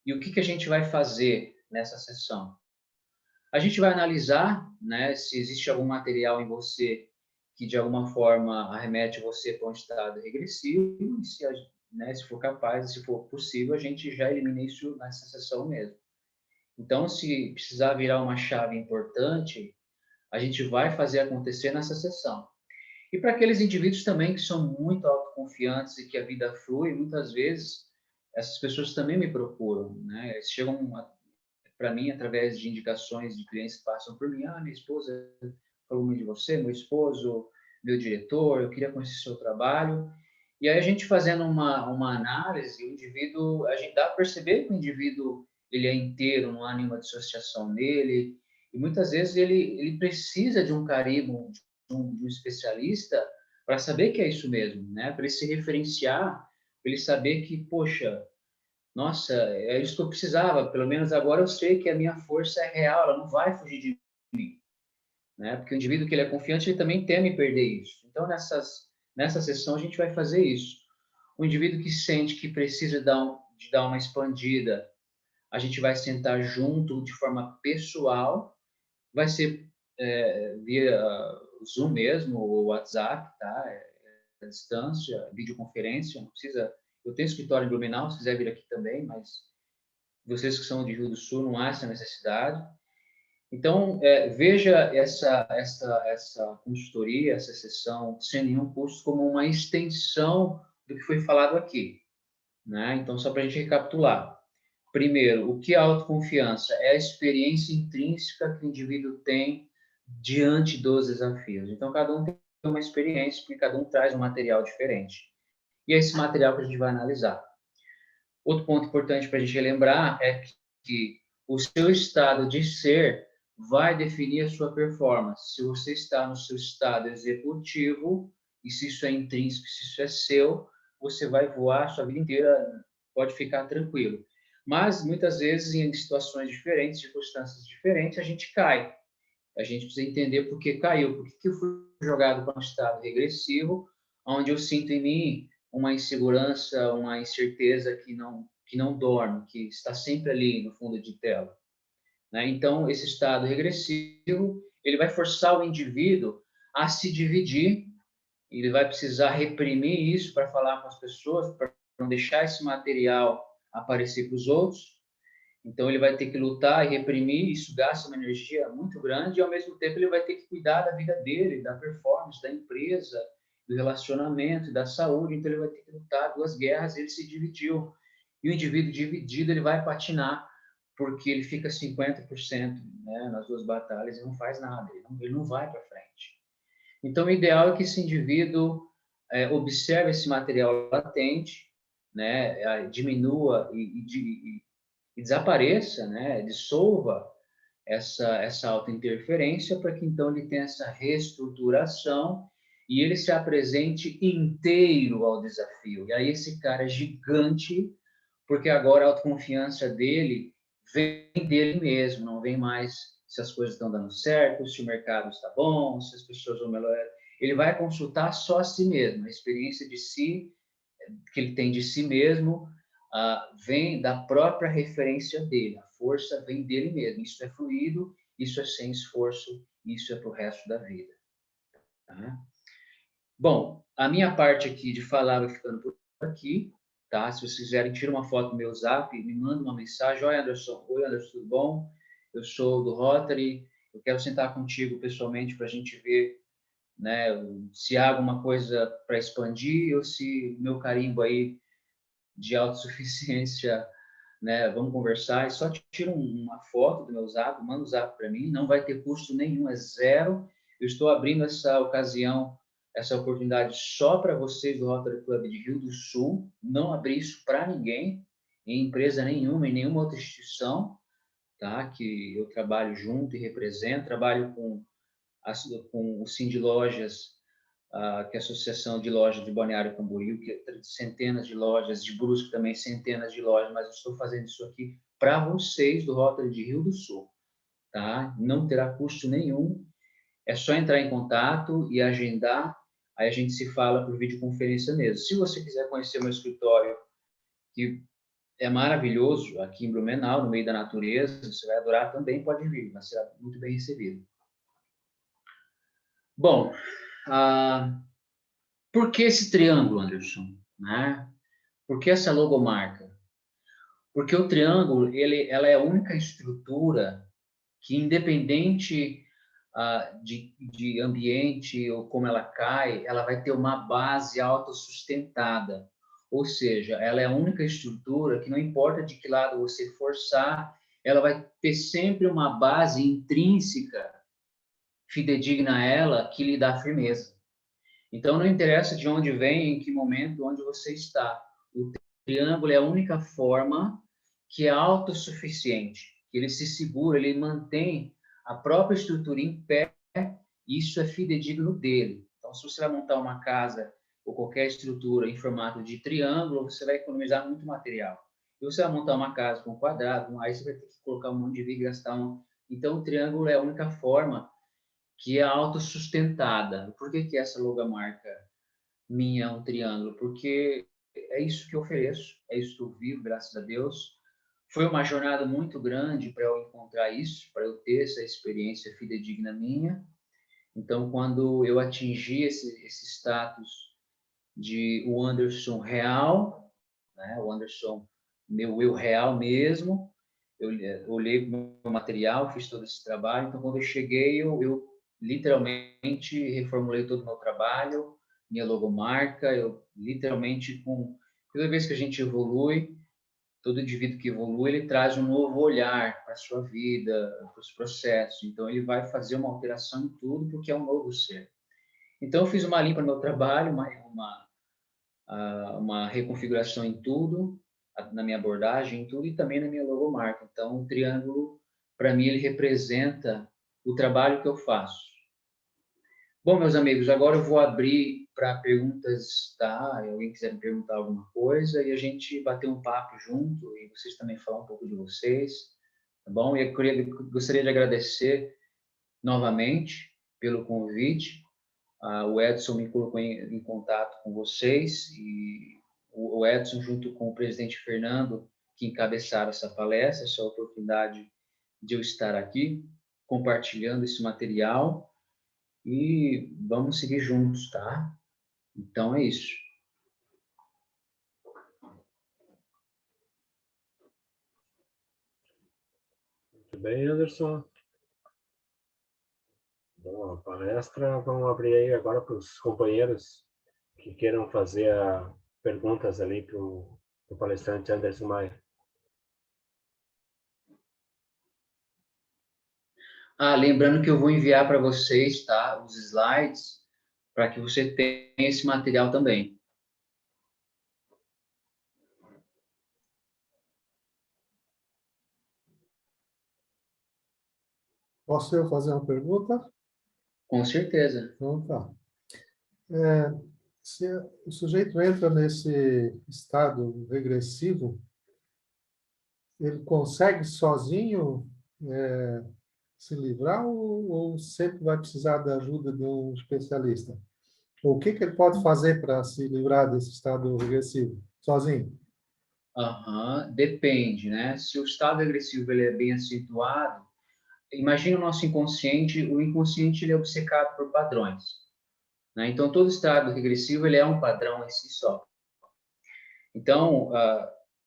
E o que a gente vai fazer nessa sessão? A gente vai analisar, né, se existe algum material em você que de alguma forma arremete você para um estado regressivo, e se, né, se for capaz, se for possível, a gente já elimina isso nessa sessão mesmo. Então, se precisar virar uma chave importante, a gente vai fazer acontecer nessa sessão. E para aqueles indivíduos também que são muito autoconfiantes e que a vida flui, muitas vezes essas pessoas também me procuram, né? Eles chegam para mim através de indicações de clientes que passam por mim. Minha esposa falou muito de você, meu esposo, meu diretor, eu queria conhecer seu trabalho. E aí a gente fazendo uma análise, o indivíduo, a gente dá para perceber que o indivíduo ele é inteiro, não há nenhuma dissociação nele, E muitas vezes ele precisa de um carimbo, de um especialista, para saber que é isso mesmo, né? Para ele se referenciar, para ele saber que, poxa, nossa, é isso que eu precisava, pelo menos agora eu sei que a minha força é real, ela não vai fugir de mim, né? Porque o indivíduo que ele é confiante, ele também teme perder isso. Então, nessa sessão, a gente vai fazer isso. O indivíduo que sente que precisa de dar uma expandida, a gente vai sentar junto de forma pessoal, vai ser via Zoom mesmo, ou WhatsApp, tá? À distância, videoconferência, não precisa... Eu tenho escritório em Blumenau, se quiser vir aqui também, mas vocês que são de Rio do Sul, não há essa necessidade. Então, veja essa consultoria, essa sessão, sem nenhum custo, como uma extensão do que foi falado aqui, né? Então, só para a gente recapitular. Primeiro, o que é autoconfiança? É a experiência intrínseca que o indivíduo tem diante dos desafios. Então, cada um tem uma experiência, porque cada um traz um material diferente. E é esse material que a gente vai analisar. Outro ponto importante para a gente lembrar é que o seu estado de ser vai definir a sua performance. Se você está no seu estado executivo, e se isso é intrínseco, se isso é seu, você vai voar a sua vida inteira, pode ficar tranquilo. Mas, muitas vezes, em situações diferentes, circunstâncias diferentes, a gente cai. A gente precisa entender por que caiu, por que eu fui jogado para um estado regressivo, onde eu sinto em mim uma insegurança, uma incerteza que não dorme, que está sempre ali no fundo de tela, né? Então, esse estado regressivo, ele vai forçar o indivíduo a se dividir, ele vai precisar reprimir isso para falar com as pessoas, para não deixar esse material aparecer para os outros. Então, ele vai ter que lutar e reprimir, isso gasta uma energia muito grande, e, ao mesmo tempo, ele vai ter que cuidar da vida dele, da performance, da empresa, do relacionamento, da saúde. Então, ele vai ter que lutar duas guerras, ele se dividiu. E o indivíduo dividido, ele vai patinar, porque ele fica 50%, né, nas duas batalhas e não faz nada, ele não vai para frente. Então, o ideal é que esse indivíduo observe esse material latente, né, diminua e desapareça, né, dissolva essa autointerferência, para que então ele tenha essa reestruturação e ele se apresente inteiro ao desafio. E aí esse cara é gigante, porque agora a autoconfiança dele vem dele mesmo, não vem mais se as coisas estão dando certo, se o mercado está bom, se as pessoas vão melhorar. Ele vai consultar só a si mesmo, a experiência de si, que ele tem de si mesmo, vem da própria referência dele, a força vem dele mesmo. Isso é fluido, isso é sem esforço, isso é para o resto da vida. Tá? Bom, a minha parte aqui de falar vai ficando por aqui, tá? Se vocês quiserem, tira uma foto do meu zap, me manda uma mensagem. Oi, Anderson, tudo bom? Eu sou do Rotary, eu quero sentar contigo pessoalmente para a gente ver, né, se há alguma coisa para expandir ou se meu carimbo aí de autossuficiência, né, vamos conversar, e só tira uma foto do meu zap, manda o zap para mim, não vai ter custo nenhum, é zero. Eu estou abrindo essa ocasião, essa oportunidade só para vocês do Rotary Club de Rio do Sul, não abri isso para ninguém, em empresa nenhuma, em nenhuma outra instituição, tá, que eu trabalho junto e represento, trabalho com o Sim de Lojas, que é a Associação de Lojas de Balneário Camboriú, que é centenas de lojas, de Brusque também centenas de lojas, mas eu estou fazendo isso aqui para vocês do Rotary de Rio do Sul, tá? Não terá custo nenhum, é só entrar em contato e agendar, aí a gente se fala por videoconferência mesmo. Se você quiser conhecer meu escritório, que é maravilhoso, aqui em Blumenau, no meio da natureza, você vai adorar também, pode vir, vai ser muito bem recebido. Bom, por que esse triângulo, Anderson? Né? Por que essa logomarca? Porque o triângulo, ela é a única estrutura que, independente de ambiente ou como ela cai, ela vai ter uma base autossustentada. Ou seja, ela é a única estrutura que, não importa de que lado você forçar, ela vai ter sempre uma base intrínseca, fidedigna a ela, que lhe dá firmeza. Então, não interessa de onde vem, em que momento, onde você está. O triângulo é a única forma que é autossuficiente, que ele se segura, ele mantém a própria estrutura em pé, isso é fidedigno dele. Então, se você vai montar uma casa ou qualquer estrutura em formato de triângulo, você vai economizar muito material. Se você vai montar uma casa com quadrado, aí você vai ter que colocar um monte de vidro e gastar um... Então, o triângulo é a única forma que é autossustentada. Por que essa logomarca minha é um triângulo? Porque é isso que eu ofereço, é isso que eu vivo, graças a Deus. Foi uma jornada muito grande para eu encontrar isso, para eu ter essa experiência fidedigna minha. Então, quando eu atingi esse status de o Anderson real, né, o Anderson, meu eu real mesmo, eu olhei para o meu material, fiz todo esse trabalho. Então, quando eu cheguei, eu literalmente reformulei todo o meu trabalho, minha logomarca, eu literalmente, toda vez que a gente evolui, todo indivíduo que evolui, ele traz um novo olhar para a sua vida, para os processos. Então, ele vai fazer uma alteração em tudo, porque é um novo ser. Então, eu fiz uma limpa no meu trabalho, uma reconfiguração em tudo, na minha abordagem, em tudo, e também na minha logomarca. Então, o triângulo, para mim, ele representa o trabalho que eu faço. Bom, meus amigos, agora eu vou abrir para perguntas, tá? Se alguém quiser me perguntar alguma coisa, e a gente bater um papo junto, e vocês também falar um pouco de vocês, tá bom? E eu gostaria de agradecer novamente pelo convite. O Edson me colocou em contato com vocês, e o Edson, junto com o presidente Fernando, que encabeçaram essa palestra, essa oportunidade de eu estar aqui, compartilhando esse material, e vamos seguir juntos, tá? Então é isso. Muito bem, Anderson. Bom, a palestra, vamos abrir aí agora para os companheiros que queiram fazer perguntas ali para o palestrante Anderson Maia. Lembrando que eu vou enviar para vocês, tá, os slides, para que você tenha esse material também. Posso eu fazer uma pergunta? Com certeza. Então, tá. Se o sujeito entra nesse estado regressivo, ele consegue sozinho se livrar ou sempre vai precisar da ajuda de um especialista? O que ele pode fazer para se livrar desse estado regressivo? Sozinho? Depende, né? Se o estado agressivo ele é bem acentuado, imagina o nosso inconsciente. O inconsciente ele é obcecado por padrões, né? Então, todo estado regressivo ele é um padrão em si só. Então,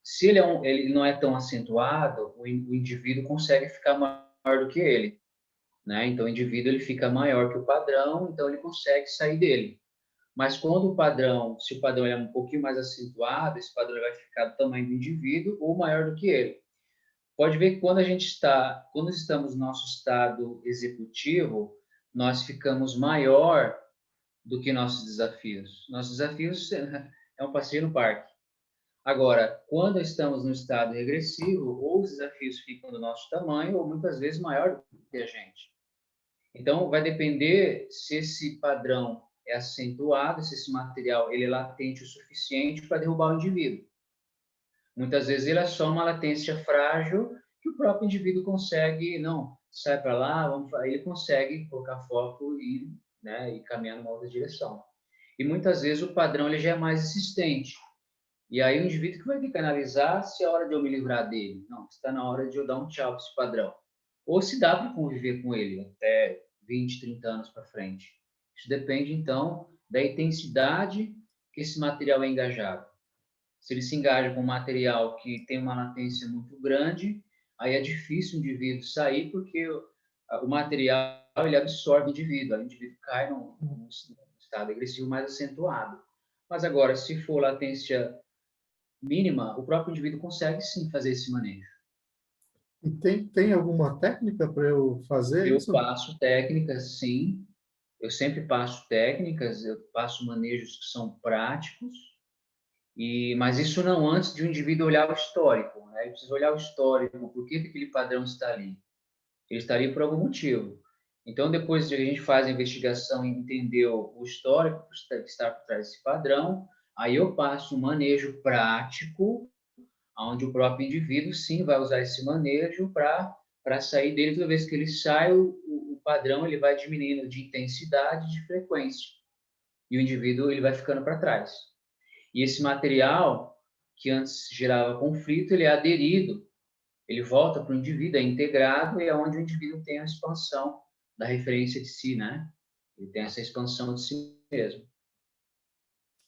se ele não é tão acentuado, o indivíduo consegue ficar maior do que ele, né? Então, o indivíduo ele fica maior que o padrão, então ele consegue sair dele. Mas quando se o padrão é um pouquinho mais acentuado, esse padrão vai ficar do tamanho do indivíduo ou maior do que ele. Pode ver que quando estamos no nosso estado executivo, nós ficamos maior do que nossos desafios. Nossos desafios é um passeio no parque. Agora, quando estamos no estado regressivo, ou os desafios ficam do nosso tamanho, ou muitas vezes maior do que a gente. Então, vai depender se esse padrão é acentuado, se esse material ele é latente o suficiente para derrubar o indivíduo. Muitas vezes ele é só uma latência frágil que o próprio indivíduo consegue, não, sai para lá, ele consegue colocar foco e, né, e caminhar numa outra direção. E muitas vezes o padrão ele já é mais insistente. E aí o indivíduo que vai ter que analisar se é hora de eu me livrar dele. Não, está na hora de eu dar um tchau para esse padrão. Ou se dá para conviver com ele até 20, 30 anos para frente. Isso depende, então, da intensidade que esse material é engajado. Se ele se engaja com um material que tem uma latência muito grande, aí é difícil o indivíduo sair, porque o material ele absorve o indivíduo, aí o indivíduo cai num estado agressivo mais acentuado. Mas agora, se for latência mínima, o próprio indivíduo consegue sim fazer esse manejo. E tem alguma técnica para eu fazer isso? Eu passo técnicas, sim. Eu sempre passo técnicas, eu passo manejos que são práticos, mas isso não antes de um indivíduo olhar o histórico, né? Ele precisa olhar o histórico, por que aquele padrão está ali. Ele estaria por algum motivo. Então, depois de a gente faz a investigação e entender o histórico que está por trás desse padrão, aí eu passo um manejo prático, onde o próprio indivíduo, sim, vai usar esse manejo para sair dele. Toda vez que ele sai, o padrão ele vai diminuindo de intensidade e de frequência. E o indivíduo ele vai ficando para trás. E esse material, que antes gerava conflito, ele é aderido, ele volta para o indivíduo, é integrado, e é onde o indivíduo tem a expansão da referência de si, né? Ele tem essa expansão de si mesmo.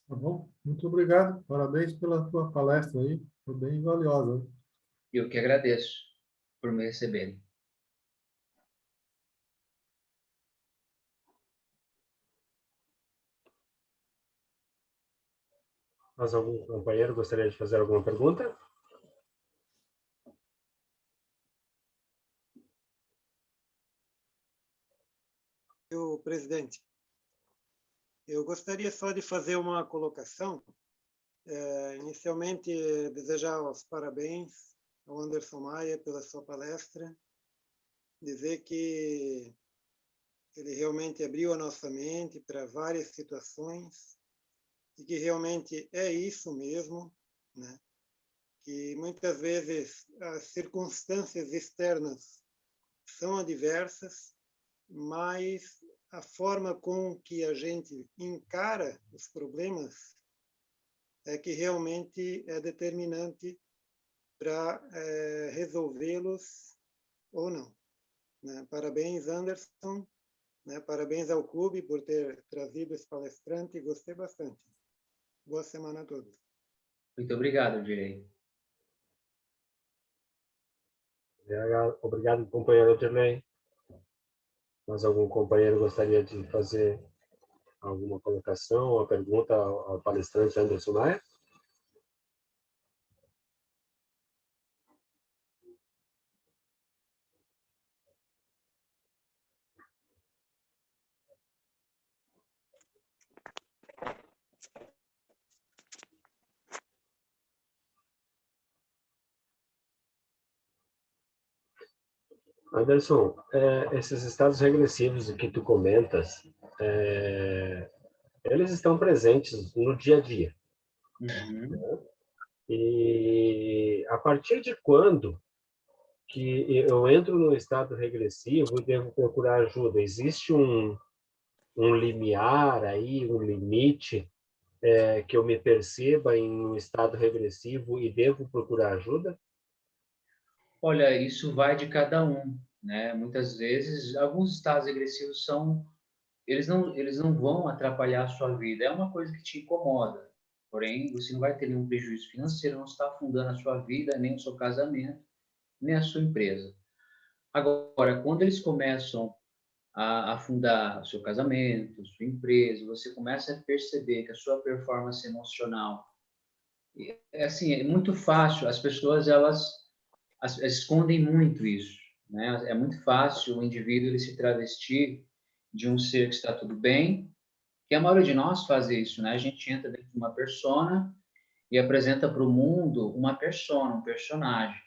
Tá bom? Muito obrigado. Parabéns pela tua palestra aí. Foi bem valiosa. Eu que agradeço por me receberem. Mas algum companheiro gostaria de fazer alguma pergunta? Senhor presidente, eu gostaria só de fazer uma colocação. Inicialmente, desejar os parabéns ao Anderson Maia pela sua palestra, dizer que ele realmente abriu a nossa mente para várias situações e que realmente é isso mesmo, né? Que muitas vezes as circunstâncias externas são adversas, mas a forma com que a gente encara os problemas é que realmente é determinante para resolvê-los ou não. Né? Parabéns, Anderson. Né? Parabéns ao clube por ter trazido esse palestrante. Gostei bastante. Boa semana a todos. Muito obrigado, Direi. Obrigado, companheiro Dirley. Mas algum companheiro gostaria de fazer alguma colocação, uma pergunta ao palestrante Anderson Maia? Anderson, esses estados regressivos que tu comentas, eles estão presentes no dia a dia. Uhum. E a partir de quando que eu entro no estado regressivo e devo procurar ajuda? Existe um limiar aí, um limite que eu me perceba em um estado regressivo e devo procurar ajuda? Olha, isso vai de cada um, né? Muitas vezes, alguns estados regressivos eles não vão atrapalhar a sua vida. É uma coisa que te incomoda. Porém, você não vai ter nenhum prejuízo financeiro, não está afundando a sua vida, nem o seu casamento, nem a sua empresa. Agora, quando eles começam a afundar o seu casamento, sua empresa, você começa a perceber que a sua performance emocional é assim, é muito fácil. As pessoas elas escondem muito isso, né? É muito fácil o indivíduo ele se travestir de um ser que está tudo bem, que a maioria de nós faz isso, né? A gente entra dentro de uma persona e apresenta para o mundo uma persona, um personagem.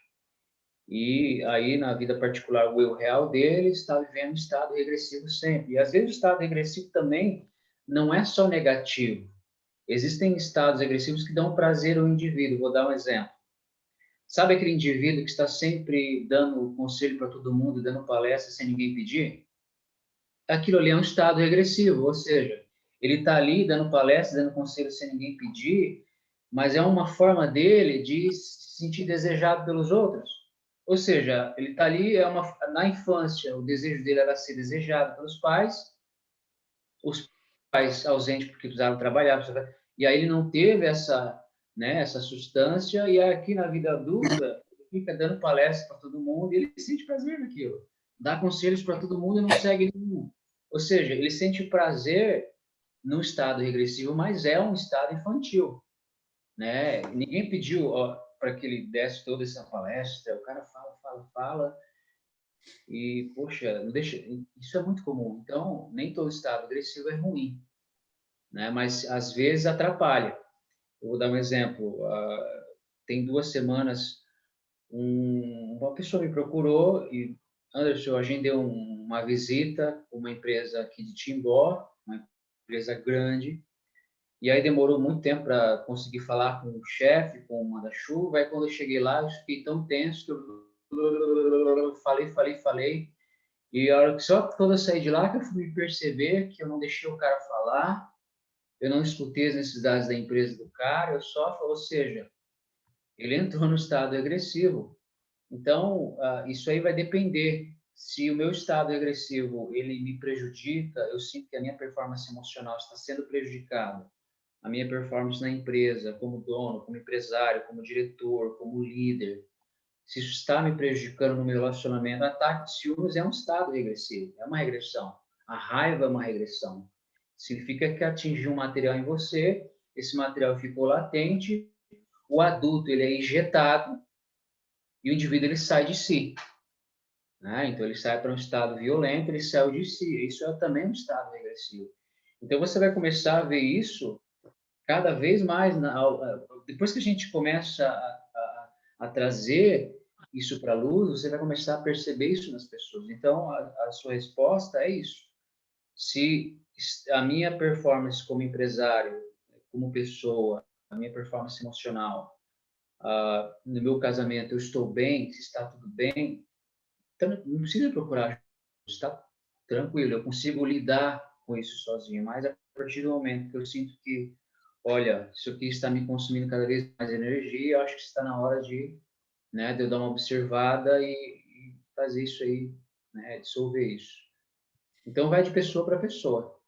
E aí, na vida particular, o eu real dele está vivendo um estado regressivo sempre. E às vezes o estado regressivo também não é só negativo. Existem estados regressivos que dão prazer ao indivíduo. Vou dar um exemplo. Sabe aquele indivíduo que está sempre dando conselho para todo mundo, dando palestra sem ninguém pedir? Aquilo ali é um estado regressivo, ou seja, ele está ali dando palestra, dando conselho sem ninguém pedir, mas é uma forma dele de se sentir desejado pelos outros. Ou seja, ele está ali, na infância, o desejo dele era ser desejado pelos pais, os pais ausentes porque precisaram trabalhar, e aí ele não teve essa substância, e aqui na vida adulta, ele fica dando palestra para todo mundo, e ele sente prazer naquilo. Dá conselhos para todo mundo e não segue nenhum. Ou seja, ele sente prazer no estado regressivo, mas é um estado infantil, né? Ninguém pediu para que ele desse toda essa palestra, o cara fala, e, poxa, não deixa, isso é muito comum. Então, nem todo estado agressivo é ruim, né? Mas, às vezes, atrapalha. Eu vou dar um exemplo. Tem 2 semanas, uma pessoa me procurou e Anderson, eu agendei uma visita com uma empresa aqui de Timbó, uma empresa grande, e aí demorou muito tempo para conseguir falar com o chefe, com o manda-chuva. Aí quando eu cheguei lá, eu fiquei tão tenso que eu falei. E a hora que só quando eu saí de lá que eu fui perceber que eu não deixei o cara falar, eu não escutei as necessidades da empresa do cara, ou seja, ele entrou no estado agressivo. Então, isso aí vai depender. Se o meu estado agressivo ele me prejudica, eu sinto que a minha performance emocional está sendo prejudicada, a minha performance na empresa, como dono, como empresário, como diretor, como líder, se isso está me prejudicando no meu relacionamento, ataque de ciúmes é um estado regressivo, é uma regressão. A raiva é uma regressão. Significa que atingiu um material em você, esse material ficou latente, o adulto ele é injetado e o indivíduo ele sai de si. Né? Então, ele sai para um estado violento, ele saiu de si. Isso é também um estado regressivo. Então, você vai começar a ver isso cada vez mais. Depois que a gente começa a trazer isso para a luz, você vai começar a perceber isso nas pessoas. Então, a sua resposta é isso. Se a minha performance como empresário, como pessoa, a minha performance emocional, no meu casamento, eu estou bem, se está tudo bem, então não precisa procurar ajuda, está tranquilo, eu consigo lidar com isso sozinho, mas a partir do momento que eu sinto que, olha, isso aqui está me consumindo cada vez mais energia, eu acho que está na hora de, né, de eu dar uma observada e fazer isso aí, né, dissolver isso. Então vai de pessoa para pessoa.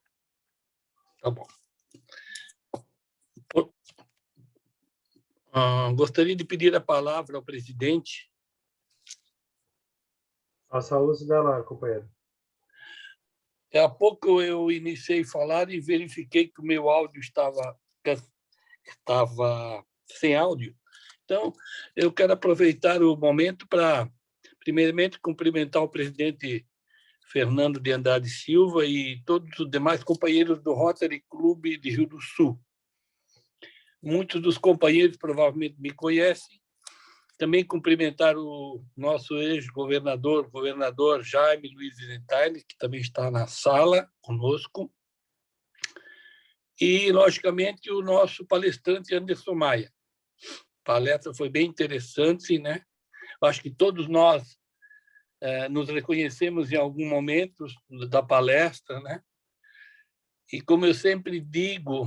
Tá bom. Gostaria de pedir a palavra ao presidente. Faça uso dela, companheiro. Há pouco eu iniciei a falar e verifiquei que o meu áudio estava sem áudio. Então, eu quero aproveitar o momento para, primeiramente, cumprimentar o presidente Fernando de Andrade Silva e todos os demais companheiros do Rotary Clube de Rio do Sul. Muitos dos companheiros provavelmente me conhecem. Também cumprimentar o nosso ex-governador, governador Jaime Luiz Valentine, que também está na sala conosco. E, logicamente, o nosso palestrante Anderson Maia. A palestra foi bem interessante, né? Acho que todos nós nos reconhecemos em algum momento da palestra, né? E, como eu sempre digo,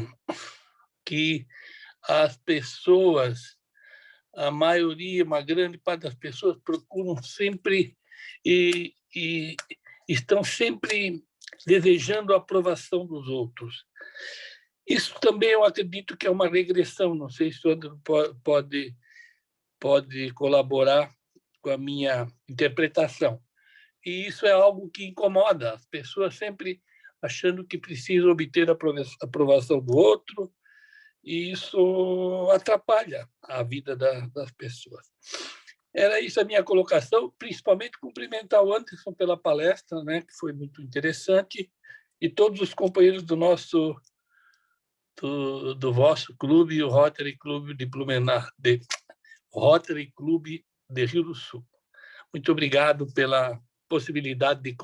que as pessoas, a maioria, uma grande parte das pessoas procuram sempre e estão sempre desejando a aprovação dos outros. Isso também eu acredito que é uma regressão, não sei se o André pode colaborar com a minha interpretação. E isso é algo que incomoda as pessoas, sempre achando que precisam obter a aprovação do outro, e isso atrapalha a vida das pessoas. Era isso a minha colocação, principalmente cumprimentar o Anderson pela palestra, né, que foi muito interessante, e todos os companheiros do vosso clube, o Rotary Clube de Blumenau, Rotary Clube de Rio do Sul. Muito obrigado pela possibilidade de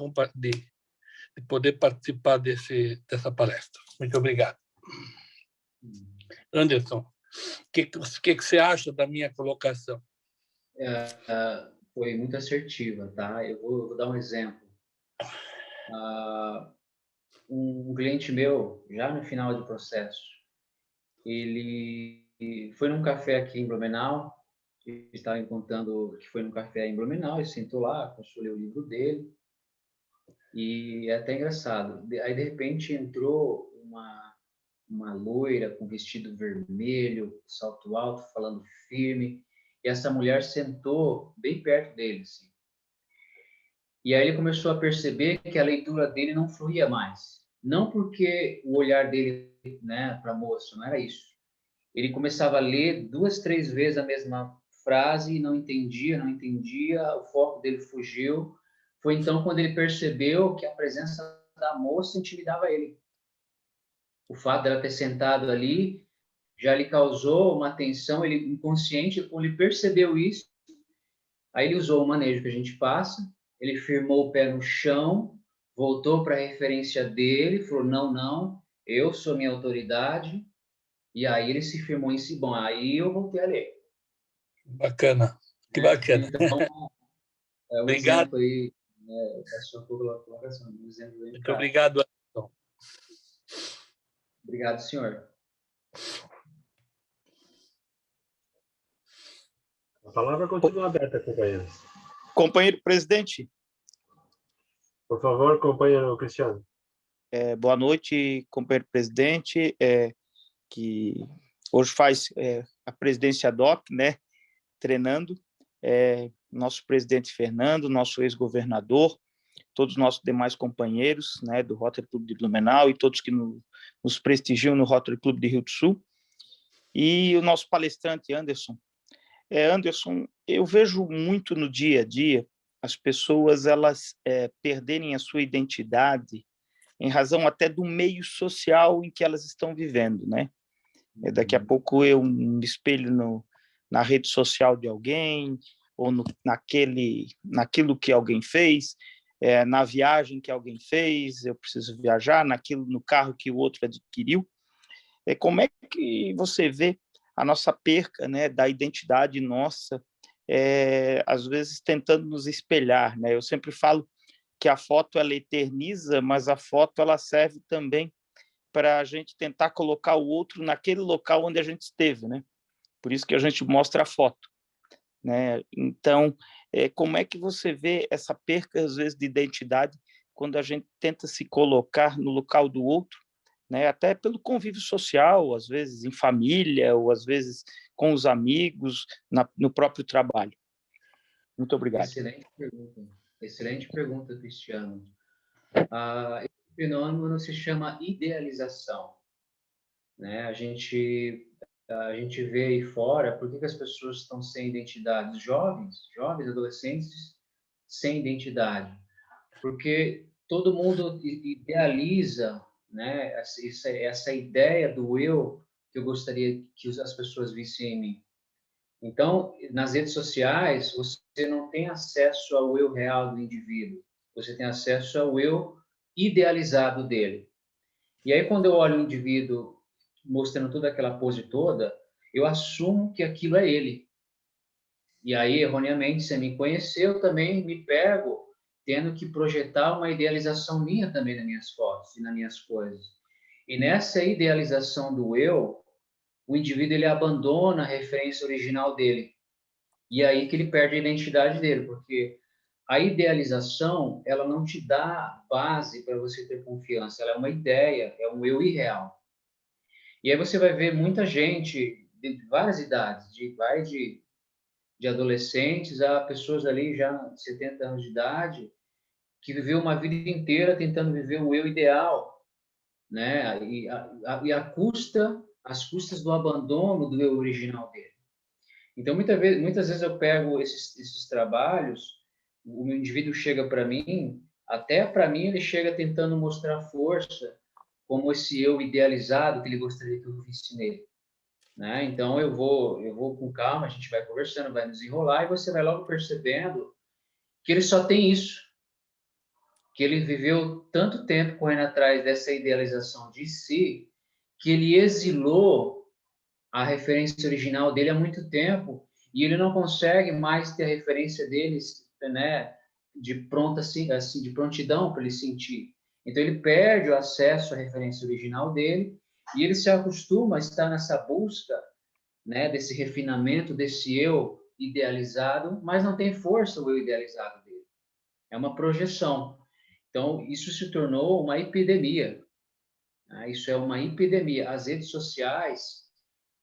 poder participar dessa palestra. Muito obrigado. Anderson, o que você acha da minha colocação? Foi muito assertiva, tá? Eu vou dar um exemplo. Um cliente meu, já no final do processo, ele foi num café aqui em Blumenau, estava me contando que foi num café em Blumenau, e sentou lá, começou a ler o livro dele, e é até engraçado. Aí, de repente, entrou uma loira com vestido vermelho, salto alto, falando firme, e essa mulher sentou bem perto dele, assim. E aí ele começou a perceber que a leitura dele não fluía mais. Não porque o olhar dele, né, para a moça, não era isso. Ele começava a ler 2, 3 vezes a mesma frase e não entendia, o foco dele fugiu. Foi então quando ele percebeu que a presença da moça intimidava ele. O fato dela ter sentado ali já lhe causou uma tensão, ele inconsciente, quando ele percebeu isso, aí ele usou o manejo que a gente passa, ele firmou o pé no chão, voltou para a referência dele, falou, não, eu sou minha autoridade, e aí ele se firmou em si. Bom, aí eu voltei a ler. Bacana, que bacana. Então, é um Obrigado. exemplo aí, né, da sua colocação, um exemplo bem Muito prático. obrigado, Anderson. Obrigado, senhor. A palavra continua aberta, companheiros. Companheiro presidente. Por favor, companheiro Cristiano. Boa noite, companheiro presidente, que hoje faz a presidência DOC, né, treinando, nosso presidente Fernando, nosso ex-governador, todos os nossos demais companheiros, né, do Rotary Clube de Blumenau e todos que nos prestigiam no Rotary Clube de Rio do Sul, e o nosso palestrante Anderson. Anderson, eu vejo muito no dia a dia as pessoas elas perderem a sua identidade em razão até do meio social em que elas estão vivendo, né? Daqui a pouco eu me espelho na rede social de alguém, ou naquilo que alguém fez, na viagem que alguém fez, eu preciso viajar, no carro que o outro adquiriu. Como é que você vê a nossa perca, né, da identidade nossa, às vezes tentando nos espelhar, né? Eu sempre falo que a foto ela eterniza, mas a foto ela serve também para a gente tentar colocar o outro naquele local onde a gente esteve, né? Por isso que a gente mostra a foto, né? Então, como é que você vê essa perca às vezes de identidade quando a gente tenta se colocar no local do outro, né? Até pelo convívio social, às vezes em família ou às vezes com os amigos, no próprio trabalho. Muito obrigado. Excelente pergunta, Cristiano. Esse fenômeno se chama idealização, né? A gente vê aí fora por que as pessoas estão sem identidade, jovens, adolescentes sem identidade, porque todo mundo idealiza, né, essa ideia do eu que eu gostaria que as pessoas vissem em mim. Então, nas redes sociais, você não tem acesso ao eu real do indivíduo, você tem acesso ao eu idealizado dele. E aí, quando eu olho o indivíduo mostrando toda aquela pose toda, eu assumo que aquilo é ele. E aí, erroneamente, sem me conhecer, eu também me pego tendo que projetar uma idealização minha também nas minhas fotos e nas minhas coisas. E nessa idealização do eu, o indivíduo ele abandona a referência original dele. E aí que ele perde a identidade dele, porque a idealização, ela não te dá base para você ter confiança, ela é uma ideia, é um eu irreal. E aí você vai ver muita gente de várias idades, de adolescentes a pessoas ali já de 70 anos de idade, que viveu uma vida inteira tentando viver o eu ideal, né? E às custas do abandono do eu original dele. Então, muitas vezes eu pego esses trabalhos, o indivíduo chega para mim, até para mim ele chega tentando mostrar força, como esse eu idealizado que ele gostaria que eu visse nele, né? Então, eu vou com calma, a gente vai conversando, vai nos enrolar, e você vai logo percebendo que ele só tem isso, que ele viveu tanto tempo correndo atrás dessa idealização de si, que ele exilou a referência original dele há muito tempo e ele não consegue mais ter a referência deles, né, de pronta assim, de prontidão para ele sentir. Então ele perde o acesso à referência original dele e ele se acostuma a estar nessa busca, né, desse refinamento desse eu idealizado, mas não tem força o eu idealizado dele. É uma projeção. Então isso se tornou uma epidemia. Isso é uma epidemia. As redes sociais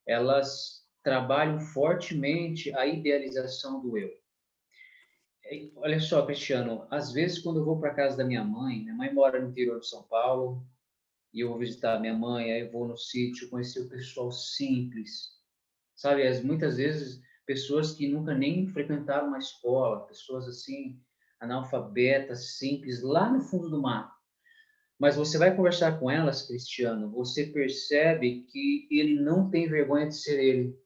elas trabalham fortemente a idealização do eu. Olha só, Cristiano, às vezes quando eu vou para a casa da minha mãe mora no interior de São Paulo, e eu vou visitar minha mãe, aí eu vou no sítio, conhecer o pessoal simples, sabe? Muitas vezes pessoas que nunca nem frequentaram uma escola, pessoas assim, analfabetas, simples, lá no fundo do mato. Mas você vai conversar com elas, Cristiano, você percebe que ele não tem vergonha de ser ele.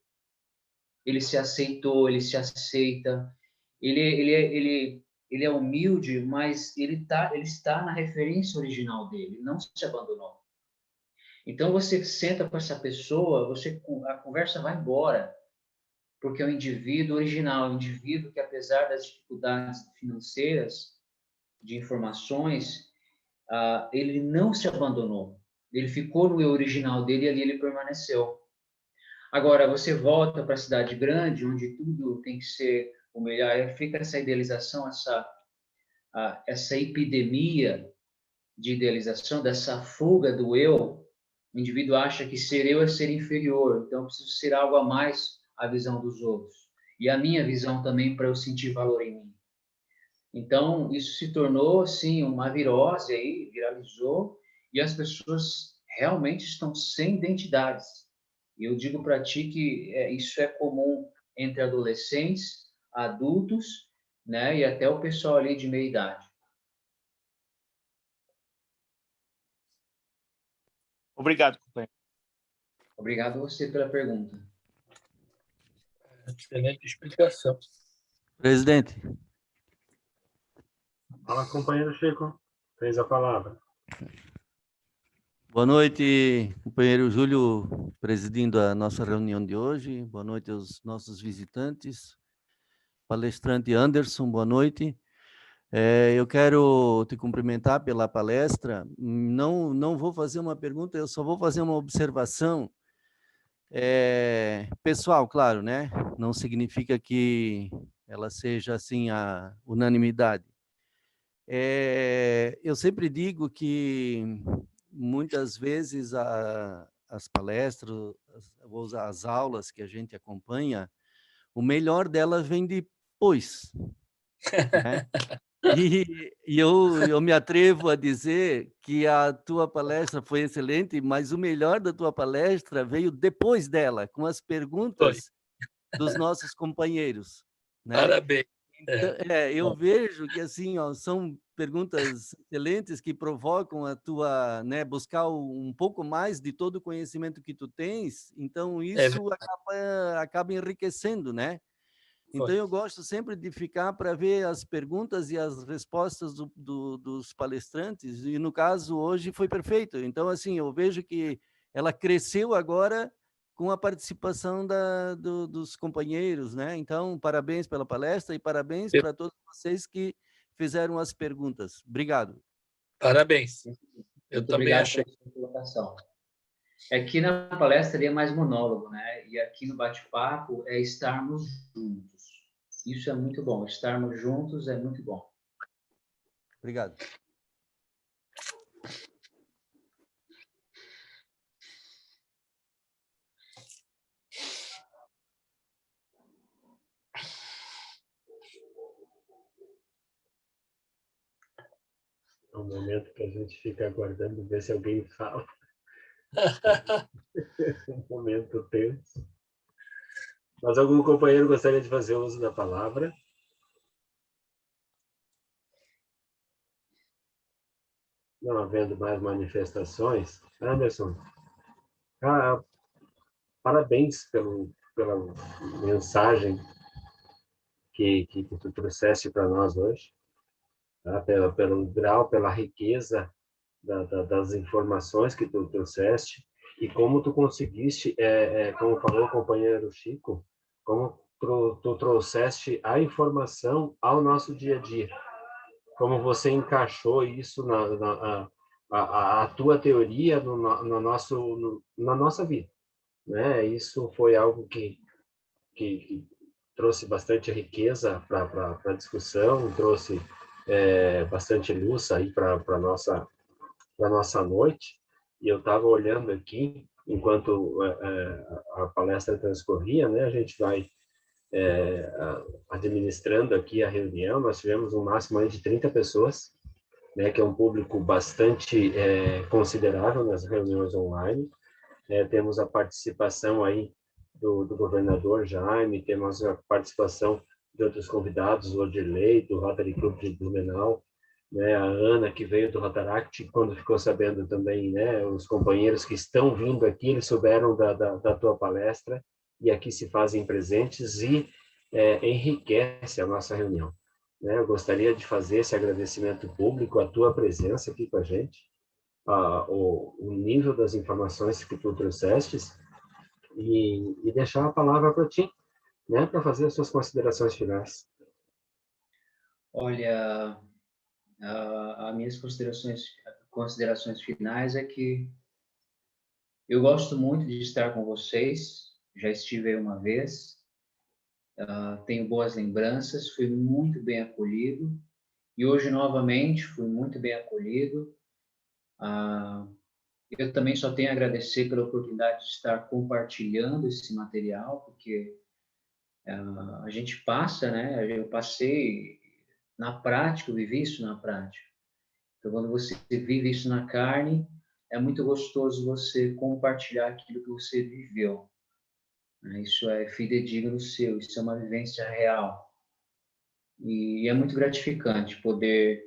Ele se aceitou, ele se aceita. Ele ele é humilde, mas ele está na referência original dele, não se abandonou. Então, você senta com essa pessoa, a conversa vai embora, porque é um indivíduo original, um indivíduo que, apesar das dificuldades financeiras, de informações, ele não se abandonou. Ele ficou no eu original dele e ali ele permaneceu. Agora, você volta para a cidade grande, onde tudo tem que ser o melhor, aí fica essa idealização, essa epidemia de idealização, dessa fuga do eu. O indivíduo acha que ser eu é ser inferior, então eu preciso ser algo a mais à visão dos outros. E a minha visão também para eu sentir valor em mim. Então, isso se tornou, sim, uma virose aí, viralizou, e as pessoas realmente estão sem identidades. E eu digo para ti que isso é comum entre adolescentes, adultos, né, e até o pessoal ali de meia idade. Obrigado, companheiro. Obrigado a você pela pergunta. Excelente explicação. Presidente. Fala, companheiro Chico. Fez a palavra. Boa noite, companheiro Júlio, presidindo a nossa reunião de hoje. Boa noite aos nossos visitantes. Palestrante Anderson, boa noite. Eu quero te cumprimentar pela palestra. Não vou fazer uma pergunta, eu só vou fazer uma observação. Pessoal, claro, né? Não significa que ela seja assim a unanimidade. Eu sempre digo que muitas vezes as palestras, as aulas que a gente acompanha, o melhor delas vem depois, né? E eu me atrevo a dizer que a tua palestra foi excelente, mas o melhor da tua palestra veio depois dela, com as perguntas dos nossos companheiros, né? Parabéns. Então, eu vejo que assim, são perguntas excelentes que provocam a tua, né, buscar um pouco mais de todo o conhecimento que tu tens. Então isso acaba enriquecendo, né? Então eu gosto sempre de ficar para ver as perguntas e as respostas dos palestrantes, e no caso hoje foi perfeito. Então assim, eu vejo que ela cresceu agora com a participação dos companheiros, né? Então, parabéns pela palestra e parabéns para todos vocês que fizeram as perguntas. Obrigado. Parabéns. Eu também acho. Aqui na palestra é mais monólogo, né? E aqui no bate-papo é estarmos juntos. Isso é muito bom. Estarmos juntos é muito bom. Obrigado. É um momento que a gente fica aguardando ver se alguém fala. Um momento tenso. Mas algum companheiro gostaria de fazer uso da palavra? Não havendo mais manifestações, Anderson, parabéns pela mensagem que tu trouxeste para nós hoje. Tá? Pelo grau, pela riqueza das informações que tu trouxeste e como tu conseguiste, como falou o companheiro Chico, como tu trouxeste a informação ao nosso dia a dia, como você encaixou isso a tua teoria na nossa vida, né? Isso foi algo que trouxe bastante riqueza para a discussão, trouxe bastante luz aí para nossa noite. E eu estava olhando aqui, enquanto a palestra transcorria, né, a gente vai administrando aqui a reunião. Nós tivemos um máximo aí de 30 pessoas, né, que é um público bastante considerável nas reuniões online. Temos a participação aí do governador Jaime, temos a participação de outros convidados, o Odirley, do Rotary Club de Blumenau, né, a Ana, que veio do Rotaract, quando ficou sabendo também, né, os companheiros que estão vindo aqui, eles souberam da tua palestra, e aqui se fazem presentes e enriquece a nossa reunião. né? Eu gostaria de fazer esse agradecimento público, a tua presença aqui com a gente, o nível das informações que tu trouxestes, e deixar a palavra para ti, né, para fazer as suas considerações finais. Olha, as minhas considerações finais é que eu gosto muito de estar com vocês, já estive aí uma vez, tenho boas lembranças, fui muito bem acolhido, e hoje, novamente, fui muito bem acolhido. Eu também só tenho a agradecer pela oportunidade de estar compartilhando esse material, porque a gente passa, né? Eu passei na prática, eu vivi isso na prática. Então, quando você vive isso na carne, é muito gostoso você compartilhar aquilo que você viveu. Isso é fidedigno seu, isso é uma vivência real. E é muito gratificante poder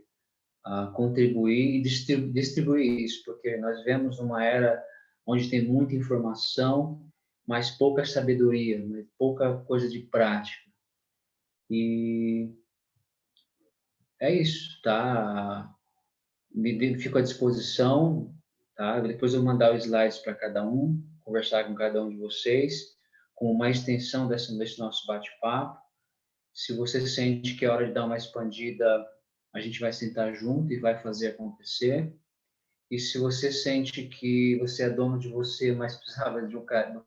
contribuir e distribuir isso, porque nós vivemos numa era onde tem muita informação, mas pouca sabedoria, mas pouca coisa de prática. E é isso, tá? Fico à disposição, tá? Depois eu vou mandar os slides para cada um, conversar com cada um de vocês, com uma extensão desse nosso bate-papo. Se você sente que é hora de dar uma expandida, a gente vai sentar junto e vai fazer acontecer. E se você sente que você é dono de você, mas precisava do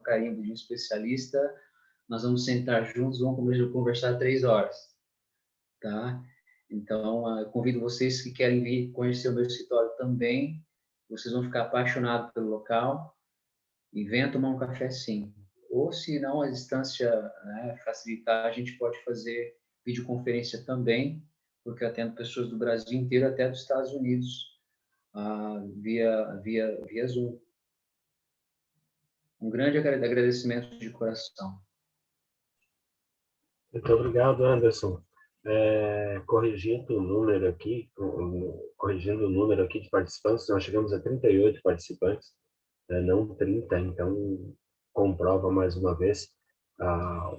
carimbo de um especialista, nós vamos sentar juntos, vamos conversar 3 horas, tá? Então, eu convido vocês que querem vir conhecer o meu escritório também, vocês vão ficar apaixonados pelo local, e venha tomar um café sim. Ou, se não, a distância, né, facilitar, a gente pode fazer videoconferência também, porque eu atendo pessoas do Brasil inteiro, até dos Estados Unidos, via Zoom. Um grande agradecimento de coração. Muito obrigado, Anderson. Corrigindo o número aqui de participantes, nós chegamos a 38 participantes, não 30, então comprova mais uma vez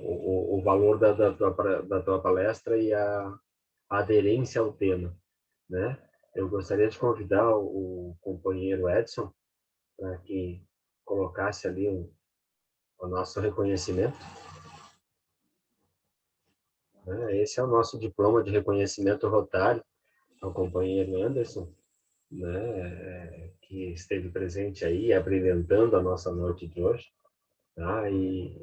o valor da tua palestra e a aderência ao tema, né? Eu gostaria de convidar o companheiro Edson para que colocasse ali o nosso reconhecimento. Esse é o nosso diploma de reconhecimento Rotário ao companheiro Anderson, né, que esteve presente aí, abrilhantando a nossa noite de hoje, tá? E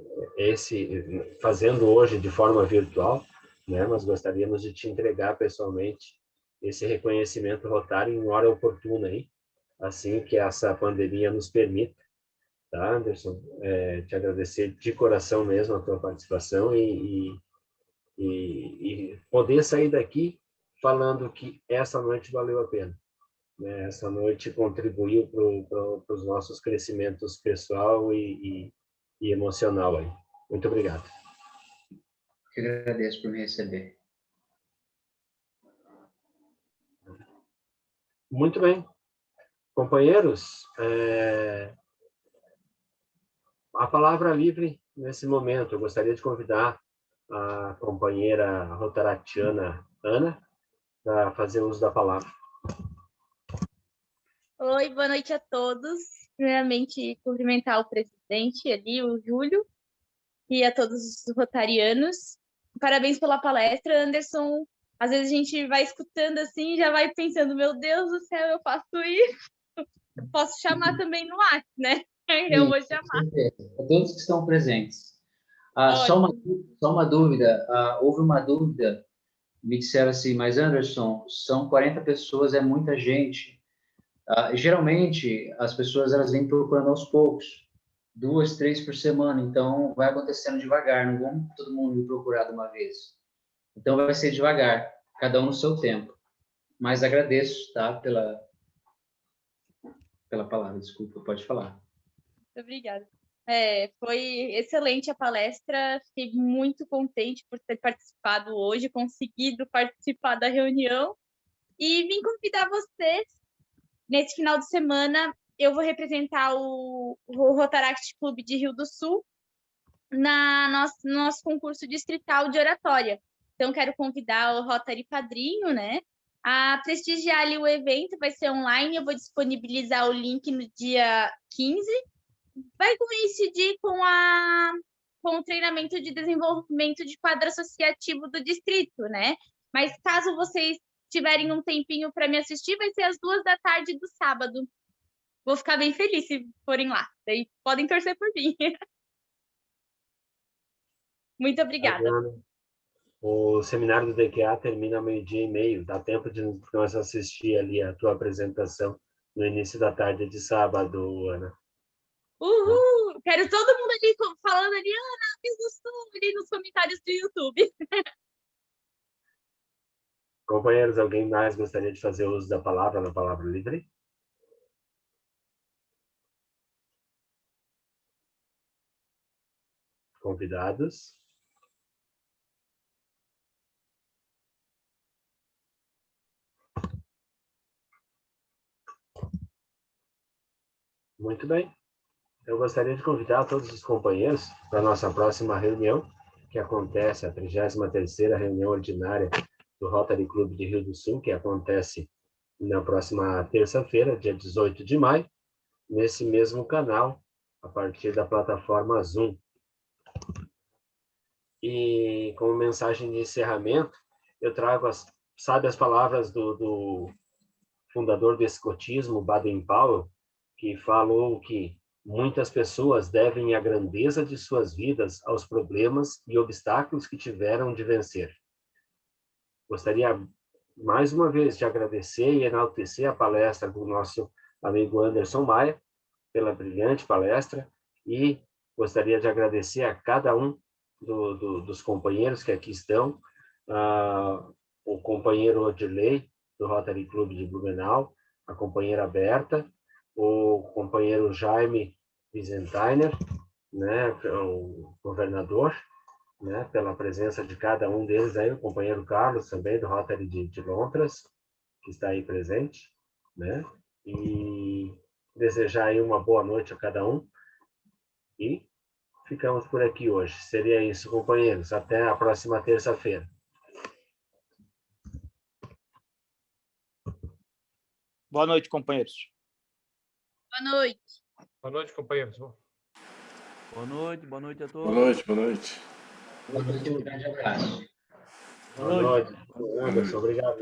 fazendo hoje de forma virtual, né, nós gostaríamos de te entregar pessoalmente esse reconhecimento Rotário em hora oportuna aí, assim que essa pandemia nos permita, tá, Anderson? Te agradecer de coração mesmo a tua participação e poder sair daqui falando que essa noite valeu a pena, né? Essa noite contribuiu para os nossos crescimentos pessoal e emocional aí. Muito obrigado. Eu agradeço por me receber. Muito bem. Companheiros, a palavra livre nesse momento. Eu gostaria de convidar a companheira rotaractiana Ana para fazer uso da palavra. Oi, boa noite a todos. Primeiramente, cumprimentar o presidente ali, o Júlio, e a todos os rotarianos. Parabéns pela palestra, Anderson. Às vezes a gente vai escutando assim e já vai pensando, meu Deus do céu, eu faço isso. Eu posso chamar também no WhatsApp, né? Eu vou chamar. A todos que estão presentes. Só uma dúvida. Houve uma dúvida. Me disseram assim, mas Anderson, são 40 pessoas, é muita gente. Geralmente, as pessoas elas vêm procurando aos poucos, 2, 3 por semana, então vai acontecendo devagar, não vamos todo mundo me procurar de uma vez. Então vai ser devagar, cada um no seu tempo. Mas agradeço, tá, pela palavra, desculpa, pode falar. Muito obrigada. Foi excelente a palestra, fiquei muito contente por ter participado hoje, conseguido participar da reunião e vim convidar vocês. Nesse final de semana, eu vou representar o Rotaract Clube de Rio do Sul no nosso concurso distrital de oratória. Então, quero convidar o Rotary Padrinho, né, a prestigiar ali o evento. Vai ser online, eu vou disponibilizar o link no dia 15. Vai coincidir com o treinamento de desenvolvimento de quadro associativo do distrito, né? Mas caso vocês tiverem um tempinho para me assistir, vai ser às 14h do sábado. Vou ficar bem feliz se forem lá. Daí podem torcer por mim. Muito obrigada. O seminário do DQA termina ao 12h30. Dá tempo de nós assistir ali a tua apresentação no início da tarde de sábado, Ana. Uhul! Quero todo mundo ali falando ali, Ana, fiz o Sul, ali nos comentários do YouTube. Companheiros, alguém mais gostaria de fazer uso da palavra na palavra livre? Convidados? Muito bem. Eu gostaria de convidar todos os companheiros para a nossa próxima reunião, que acontece, a 33ª reunião ordinária do Rotary Clube de Rio do Sul, que acontece na próxima terça-feira, dia 18 de maio, nesse mesmo canal, a partir da plataforma Zoom. E como mensagem de encerramento, eu trago as palavras do fundador do escotismo, Baden-Powell, que falou que muitas pessoas devem a grandeza de suas vidas aos problemas e obstáculos que tiveram de vencer. Gostaria, mais uma vez, de agradecer e enaltecer a palestra do nosso amigo Anderson Maia, pela brilhante palestra, e gostaria de agradecer a cada um dos companheiros que aqui estão, o companheiro Odilei, do Rotary Clube de Blumenau, a companheira Berta, o companheiro Jaime Wiesenthiner, né, o governador, né, pela presença de cada um deles aí, o companheiro Carlos também, do Rotary de Lontras, que está aí presente, né, e desejar aí uma boa noite a cada um, e ficamos por aqui hoje. Seria isso, companheiros. Até a próxima terça-feira. Boa noite, companheiros. Boa noite. Boa noite, companheiros. Boa noite a todos. Boa noite, boa noite. Boa noite, um grande abraço. Boa noite. Anderson, obrigado.